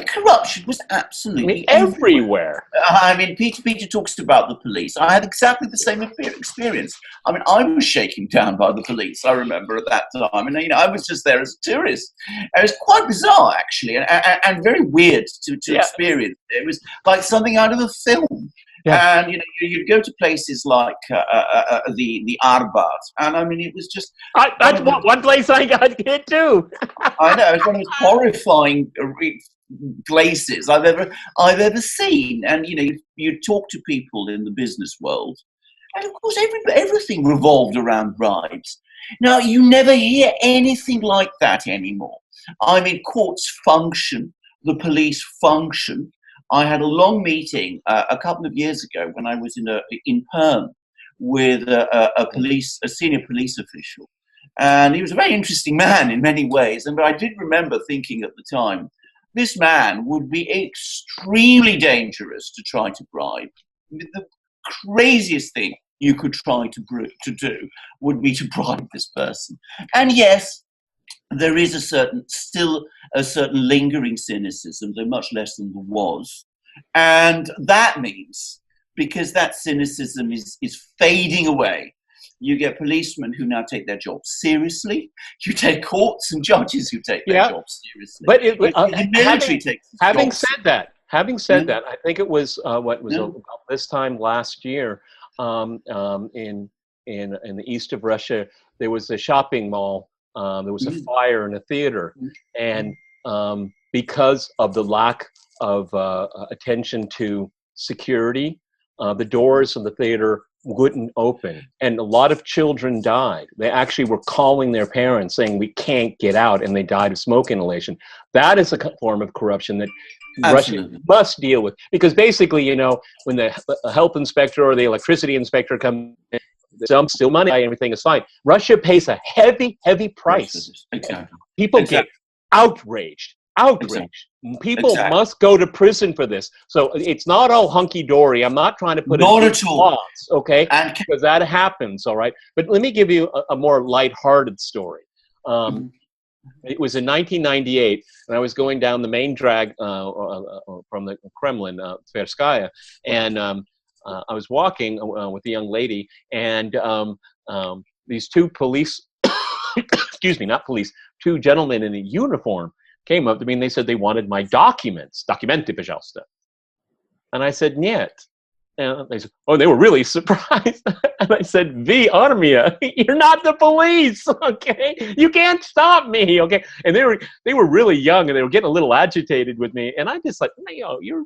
corruption was absolutely everywhere. I mean, Peter talks about the police. I had exactly the same experience. I mean, I was shaken down by the police, I remember, at that time. And, I was just there as a tourist. It was quite bizarre, actually, and very weird to experience. It was like something out of a film. Yeah. And you'd go to places like the Arbat, and I mean, it was just that's one place I got hit too. I know, it's one of the most horrifying places I've ever seen. And you talk to people in the business world, and of course everything revolved around bribes. Now you never hear anything like that anymore. I mean, courts function, the police function. I had a long meeting a couple of years ago when I was in Perm with a senior police official, and he was a very interesting man in many ways. And I did remember thinking at the time, this man would be extremely dangerous to try to bribe. The craziest thing you could try to do would be to bribe this person. And yes, there is still a certain lingering cynicism, though much less than there was. And that means, because that cynicism is fading away, you get policemen who now take their job seriously. You take courts and judges who take their job seriously. But the military takes having said that, I think it was about this time last year in the east of Russia, there was a shopping mall. There was a fire in a theater, and because of the lack of attention to security, the doors of the theater wouldn't open, and a lot of children died. They actually were calling their parents saying, "We can't get out," and they died of smoke inhalation. That is a form of corruption that Russia must deal with, because basically, when the health inspector or the electricity inspector comes in, dump still money, everything is fine. Russia pays a heavy price. Exactly. People get outraged. Exactly. People Exactly. must go to prison for this. So it's not all hunky-dory. I'm not trying to put Not in at all. laws, okay? And Because that happens, all right? But let me give you a more lighthearted story. It was in 1998, and I was going down the main drag from the Kremlin, Tverskaya, and I was walking with a young lady, and these two police, excuse me, not police, two gentlemen in a uniform came up to me, and they said they wanted my documents. Документы, пожалуйста. And I said, нет. And they said, oh, they were really surprised. And I said, V armia, you're not the police, okay? You can't stop me, okay? And they were really young, and they were getting a little agitated with me. And I just like, no, you're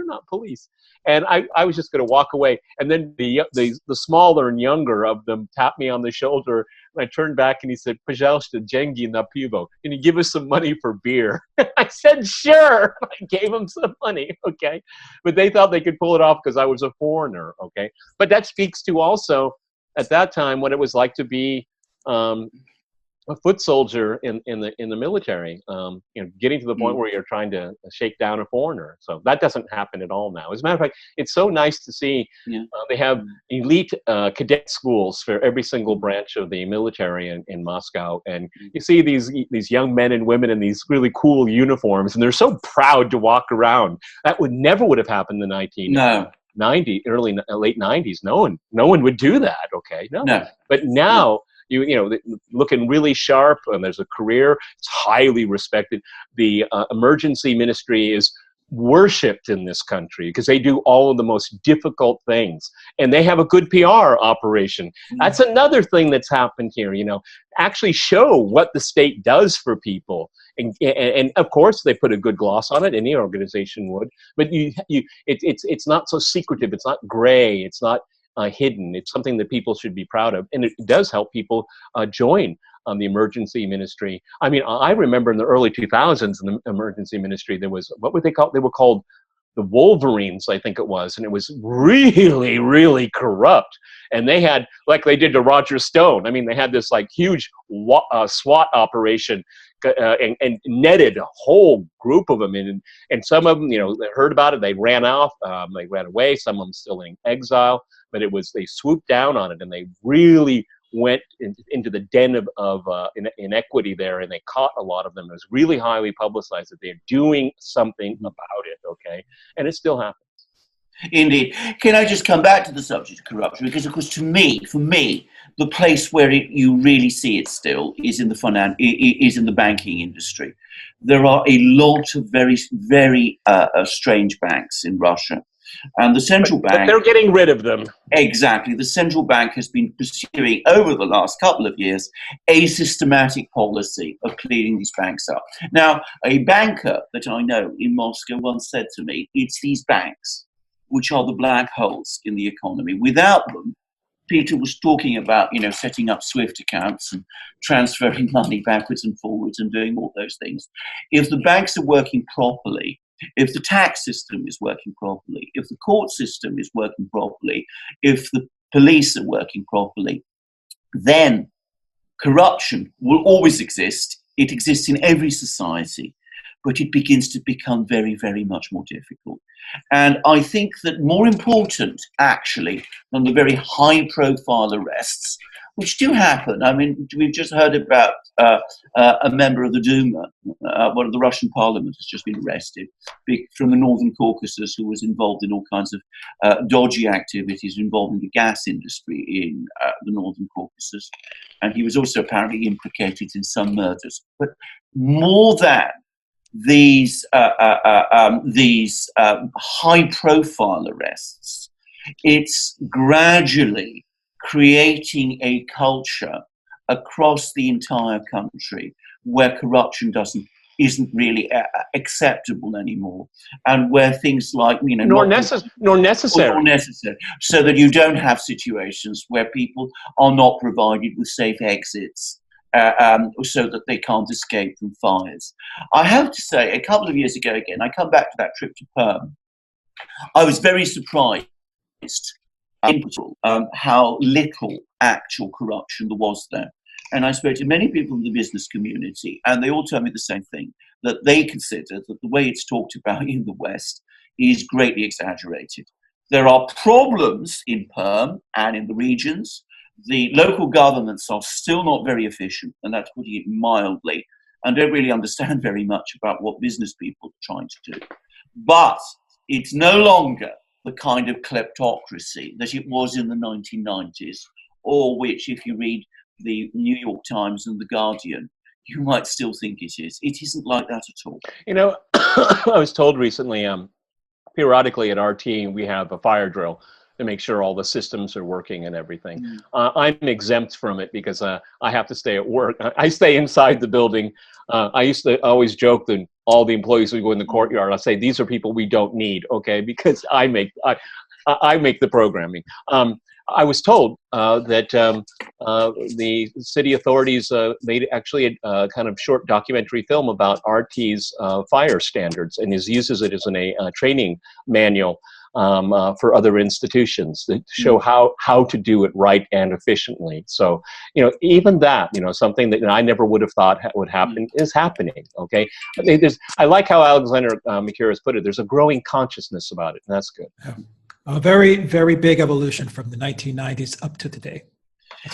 not police. And I was just going to walk away. And then the smaller and younger of them tapped me on the shoulder. And I turned back, and he said, пожалуйста, деньги на пиво. Can you give us some money for beer? I said, sure. I gave him some money, okay? But they thought they could pull it off because I was a foreigner, okay? But that speaks to also, at that time, what it was like to be a foot soldier in the military, getting to the point where you're trying to shake down a foreigner. So that doesn't happen at all now. As a matter of fact, it's so nice to see they have elite cadet schools for every single branch of the military in Moscow, and you see these young men and women in these really cool uniforms, and they're so proud to walk around. That never would have happened in the 1990s, late 90s. No one would do that. Okay, no. But now. Looking really sharp, and there's a career. It's highly respected. The emergency ministry is worshipped in this country because they do all of the most difficult things, and they have a good PR operation. That's another thing that's happened here. Actually show what the state does for people, and of course they put a good gloss on it. Any organization would, but it's not so secretive. It's not gray. It's not hidden. It's something that people should be proud of, and it does help people join the emergency ministry. I mean, I remember in the early 2000s in the emergency ministry, there was, what would they call? They were called the Wolverines, I think it was, and it was really, really corrupt. And they had, like they did to Roger Stone. I mean, they had this like huge SWAT operation and netted a whole group of them in. And some of them, they heard about it, they ran off, they ran away. Some of them still in exile. But they swooped down on it, and they really went into the den of inequity there, and they caught a lot of them. It was really highly publicized that they're doing something about it, okay? And it still happens. Indeed. Can I just come back to the subject of corruption? Because, of course, for me, the place where you really see it still is in the banking industry. There are a lot of very, very strange banks in Russia. And the central bank... But they're getting rid of them. Exactly. The central bank has been pursuing, over the last couple of years, a systematic policy of cleaning these banks up. Now, a banker that I know in Moscow once said to me, it's these banks which are the black holes in the economy. Without them, Peter was talking about, setting up SWIFT accounts and transferring money backwards and forwards and doing all those things. If the banks are working properly, if the tax system is working properly, if the court system is working properly, if the police are working properly, then corruption will always exist. It exists in every society, but it begins to become very, very much more difficult. And I think that more important, actually, than the very high-profile arrests, which do happen. I mean, we've just heard about a member of the Duma, one of the Russian parliament has just been arrested from the Northern Caucasus, who was involved in all kinds of dodgy activities involving the gas industry in the Northern Caucasus. And he was also apparently implicated in some murders. But more than these high-profile arrests, it's gradually creating a culture across the entire country where corruption isn't really acceptable anymore, and where things like nor necessary, so that you don't have situations where people are not provided with safe exits. So that they can't escape from fires. I have to say, a couple of years ago, again, I come back to that trip to Perm, I was very surprised how little actual corruption there was there. And I spoke to many people in the business community, and they all told me the same thing, that they consider that the way it's talked about in the West is greatly exaggerated. There are problems in Perm and in the regions. The local governments are still not very efficient, and that's putting it mildly, and don't really understand very much about what business people are trying to do. But it's no longer the kind of kleptocracy that it was in the 1990s, or which, if you read the New York Times and the Guardian, you might still think it is. It isn't like that at all. You know, I was told recently, periodically at our team, we have a fire drill to make sure all the systems are working and everything. I'm exempt from it because I have to stay at work. I stay inside the building. I used to always joke that all the employees would go in the courtyard. I say, these are people we don't need, okay? Because I make the programming. I was told that the city authorities made actually a kind of short documentary film about RT's fire standards, and uses it as a training manual for other institutions that show how to do it right and efficiently. So, you know, even that, you know, something that I never would have thought would happen is happening. Okay, I like how Alexander Mercouris put it. There's a growing consciousness about it, and that's good. Yeah. A very, very big evolution from the 1990s up to today.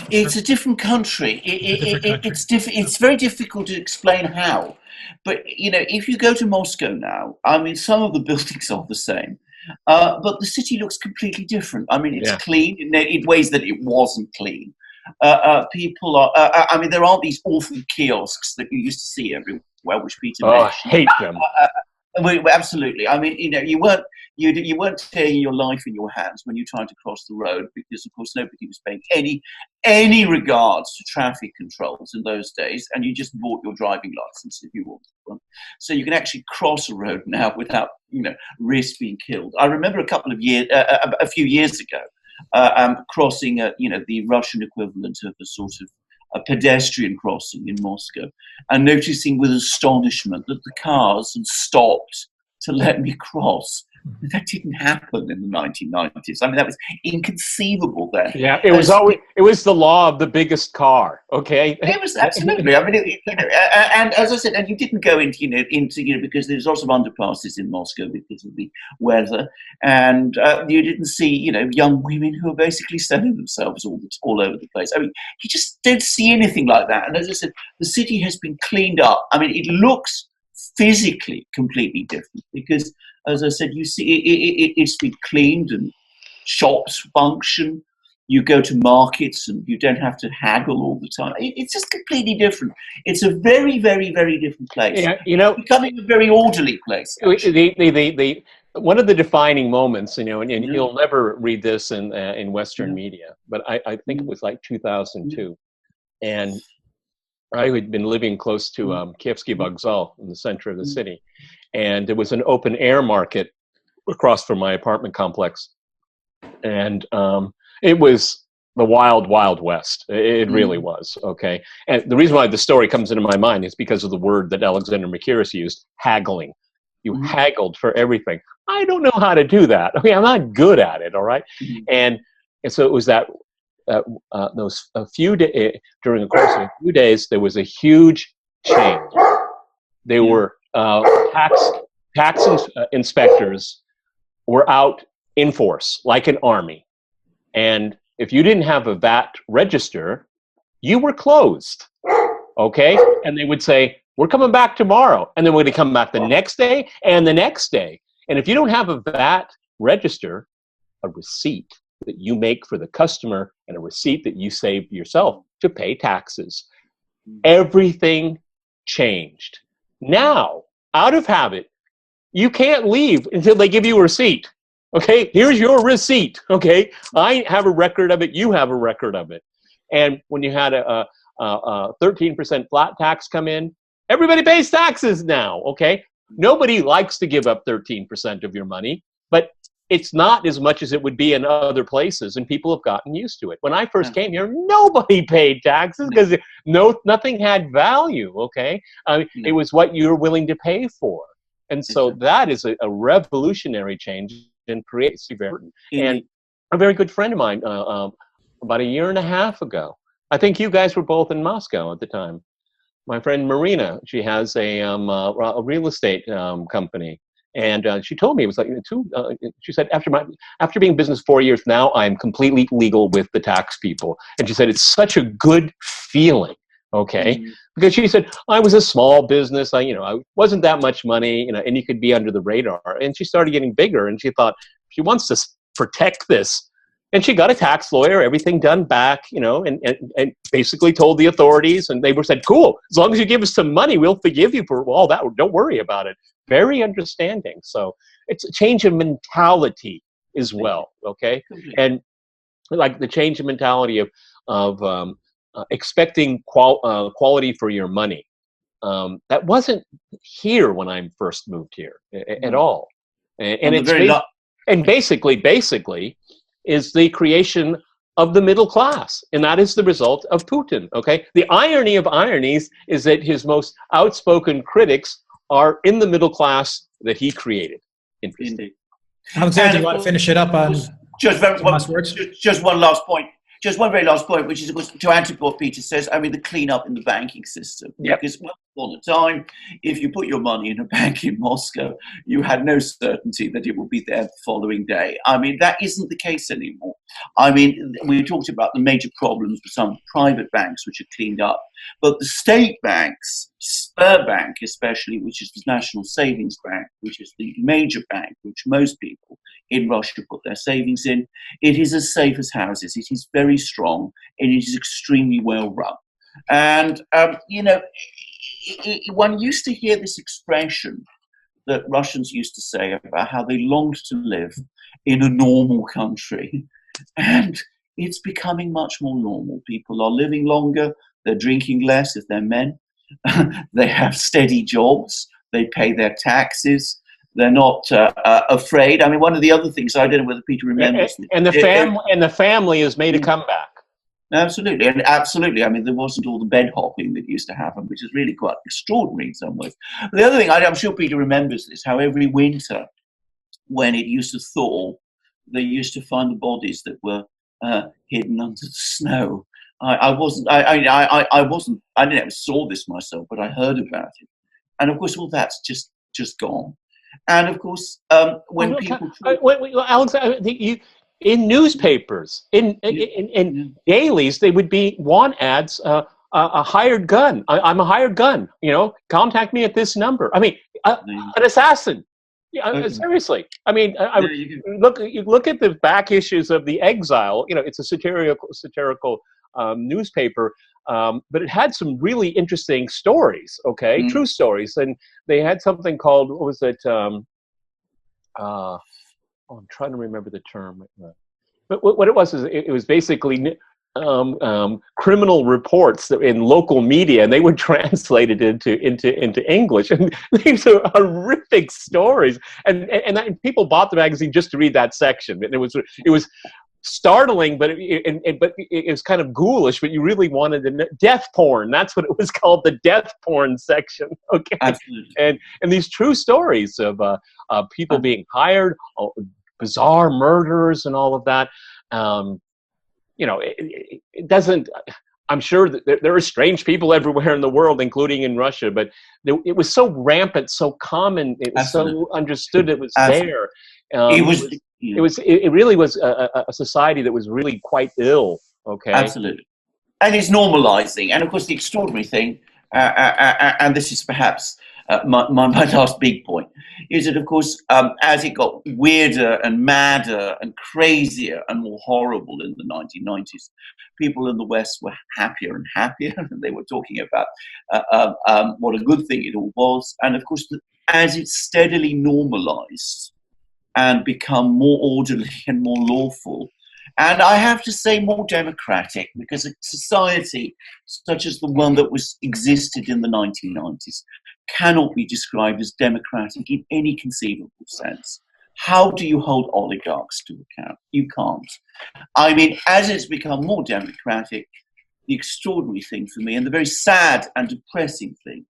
It's a different country. It's very difficult to explain how. But, you know, if you go to Moscow now, I mean, some of the buildings are the same. But the city looks completely different. I mean, it's clean in ways that it wasn't clean. People are, I mean, there aren't these awful kiosks that you used to see everywhere, which Peter mentioned. I hate them. Absolutely. I mean, you know, you weren't taking your life in your hands when you tried to cross the road, because, of course, nobody was paying any regards to traffic controls in those days, and you just bought your driving license if you wanted one. So you can actually cross a road now without, you know, risk being killed. I remember a few years ago, crossing, you know, the Russian equivalent of a sort of a pedestrian crossing in Moscow, and noticing with astonishment that the cars had stopped to let me cross. That didn't happen in the 1990s. I mean, that was inconceivable then. Yeah, it was the law of the biggest car. Okay, it was absolutely. I mean, you know, and as I said, and you didn't go into because there's lots of underpasses in Moscow because of the weather, and you didn't see, you know, young women who are basically selling themselves all over the place. I mean, you just don't see anything like that. And as I said, the city has been cleaned up. I mean, it looks physically completely different because, as I said, you see it's been cleaned and shops function. You go to markets and you don't have to haggle all the time. It's just completely different. It's a very, very, very different place. Yeah, you know, it's becoming a very orderly place. One of the defining moments, you know, and you'll never read this in Western media, but I think it was like 2002, and I had been living close to Kievsky Vokzal in the center of the city, and there was an open air market across from my apartment complex, and it was the wild, wild west. It really was, okay? And the reason why the story comes into my mind is because of the word that Alexander Mercouris used, haggling. You haggled for everything. I don't know how to do that. Okay, I'm not good at it, all right? And so it was that during the course of a few days, there was a huge change. They were tax inspectors were out in force, like an army. And if you didn't have a VAT register, you were closed, okay? And they would say, we're coming back tomorrow. And then we're going to come back the next day and the next day. And if you don't have a VAT register, a receipt that you make for the customer and a receipt that you save yourself to pay taxes, everything changed. Now, out of habit, you can't leave until they give you a receipt. Okay, here's your receipt. Okay, I have a record of it. You have a record of it. And when you had a 13% flat tax come in, everybody pays taxes now. Okay, nobody likes to give up 13% of your money, but it's not as much as it would be in other places, and people have gotten used to it. When I first came here, nobody paid taxes because nothing had value. Okay, it was what you were willing to pay for, and so that is a revolutionary change and creates and a very good friend of mine about a year and a half ago. I think you guys were both in Moscow at the time. my friend Marina, she has a real estate company. And she told me, it was like, she said, after being in business 4 years, now I'm completely legal with the tax people. And she said, it's such a good feeling, okay? Because she said, I was a small business, I wasn't that much money, and you could be under the radar. And she started getting bigger, and she thought, she wants to protect this. And she got a tax lawyer, everything done back, and basically told the authorities, and they said, cool, as long as you give us some money, we'll forgive you for all that. Don't worry about it. Very understanding. So it's a change of mentality as well, okay? And like the change of mentality of expecting quality for your money. That wasn't here when I first moved here at all. And it's and basically is the creation of the middle class, and that is the result of Putin, okay? The irony of ironies is that his most outspoken critics are in the middle class that he created. Interesting. Alexander, you want to finish it up on just one last point. Just one very last point, which is, of course, to add to what Peter says, I mean, the cleanup in the banking system. Yep. Because once upon a time, if you put your money in a bank in Moscow, you had no certainty that it would be there the following day. I mean, that isn't the case anymore. I mean, we talked about the major problems with some private banks, which are cleaned up. But the state banks, Sberbank especially, which is the National Savings Bank, which is the major bank, which most people in Russia put their savings in, it is as safe as houses. It is very strong, and it is extremely well run. And, one used to hear this expression that Russians used to say about how they longed to live in a normal country. And it's becoming much more normal. People are living longer, they're drinking less if they're men, they have steady jobs, they pay their taxes. They're not afraid. I mean, one of the other things, I don't know whether Peter remembers. And the family has made a comeback. Absolutely, and absolutely. I mean, there wasn't all the bed hopping that used to happen, which is really quite extraordinary in some ways. But the other thing, I'm sure Peter remembers this, how every winter, when it used to thaw, they used to find the bodies that were hidden under the snow. I never saw this myself, but I heard about it. And of course, all that's just gone. And of course, when people... Alex, in newspapers, in dailies, they would be want ads, a hired gun. I'm a hired gun, contact me at this number. I mean, an assassin. Seriously. I mean, you look at the back issues of The Exile, it's a satirical newspaper, but it had some really interesting stories, okay? True stories. And they had something called, what was it? I'm trying to remember the term. But what it was is it was basically criminal reports that in local media, and they would translate it into English. And these are horrific stories. And people bought the magazine just to read that section. And it was startling, but it was kind of ghoulish, but you really wanted to know. Death porn, that's what it was called, the death porn section. Okay. Absolutely. And these true stories of people being hired, bizarre murders and all of that. It doesn't, I'm sure that there are strange people everywhere in the world, including in Russia, but it was so rampant, so common, it was so understood, it was there. It really was a society that was really quite ill. Okay. Absolutely. And it's normalizing. And of course, the extraordinary thing, and this is perhaps my last big point, is that, of course, as it got weirder and madder and crazier and more horrible in the 1990s, people in the West were happier and happier. And they were talking about what a good thing it all was. And of course, as it steadily normalized and become more orderly and more lawful, and I have to say more democratic, because a society such as the one that existed in the 1990s cannot be described as democratic in any conceivable sense. How do you hold oligarchs to account? You can't. I mean, as it's become more democratic, the extraordinary thing for me, and the very sad and depressing thing,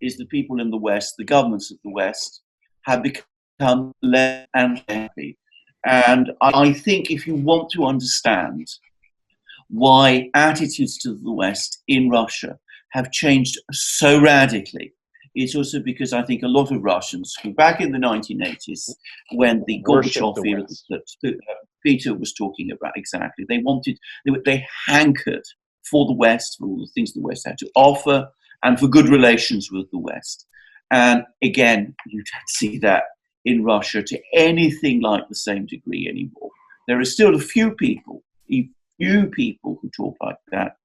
is the people in the West, the governments of the West, have become less and less happy. And I think if you want to understand why attitudes to the West in Russia have changed so radically. It's also because I think a lot of Russians, who back in the 1980s, when the Gorbachev era that Peter was talking about, exactly, they hankered for the West, for all the things the West had to offer, and for good relations with the West. And again, you don't see that in Russia to anything like the same degree anymore. There are still a few people who talk like that,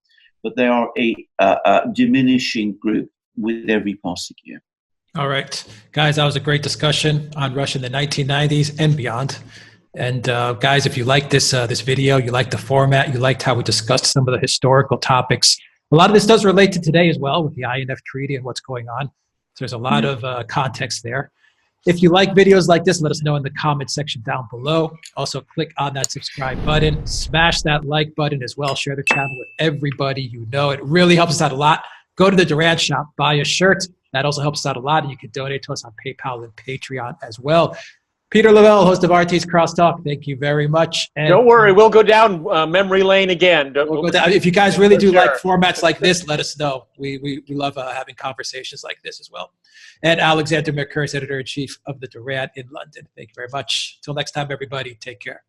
but they are a diminishing group with every passing year. All right, guys, that was a great discussion on Russia in the 1990s and beyond. And guys, if you like this video, you like the format, you liked how we discussed some of the historical topics, a lot of this does relate to today as well with the INF Treaty and what's going on. So there's a lot of context there. If you like videos like this, let us know in the comment section down below. Also, click on that subscribe button, smash that like button as well, share the channel with everybody you know. It really helps us out a lot. Go to the Duran shop, buy a shirt. That also helps us out a lot, and you can donate to us on PayPal and Patreon as well. Peter Lavelle, host of RT's Crosstalk, thank you very much. And don't worry, we'll go down memory lane again. We'll go down. If you guys really do like formats like this, let us know. We love having conversations like this as well. And Alexander Mercouris, editor-in-chief of the Duran in London. Thank you very much. Till next time, everybody, take care.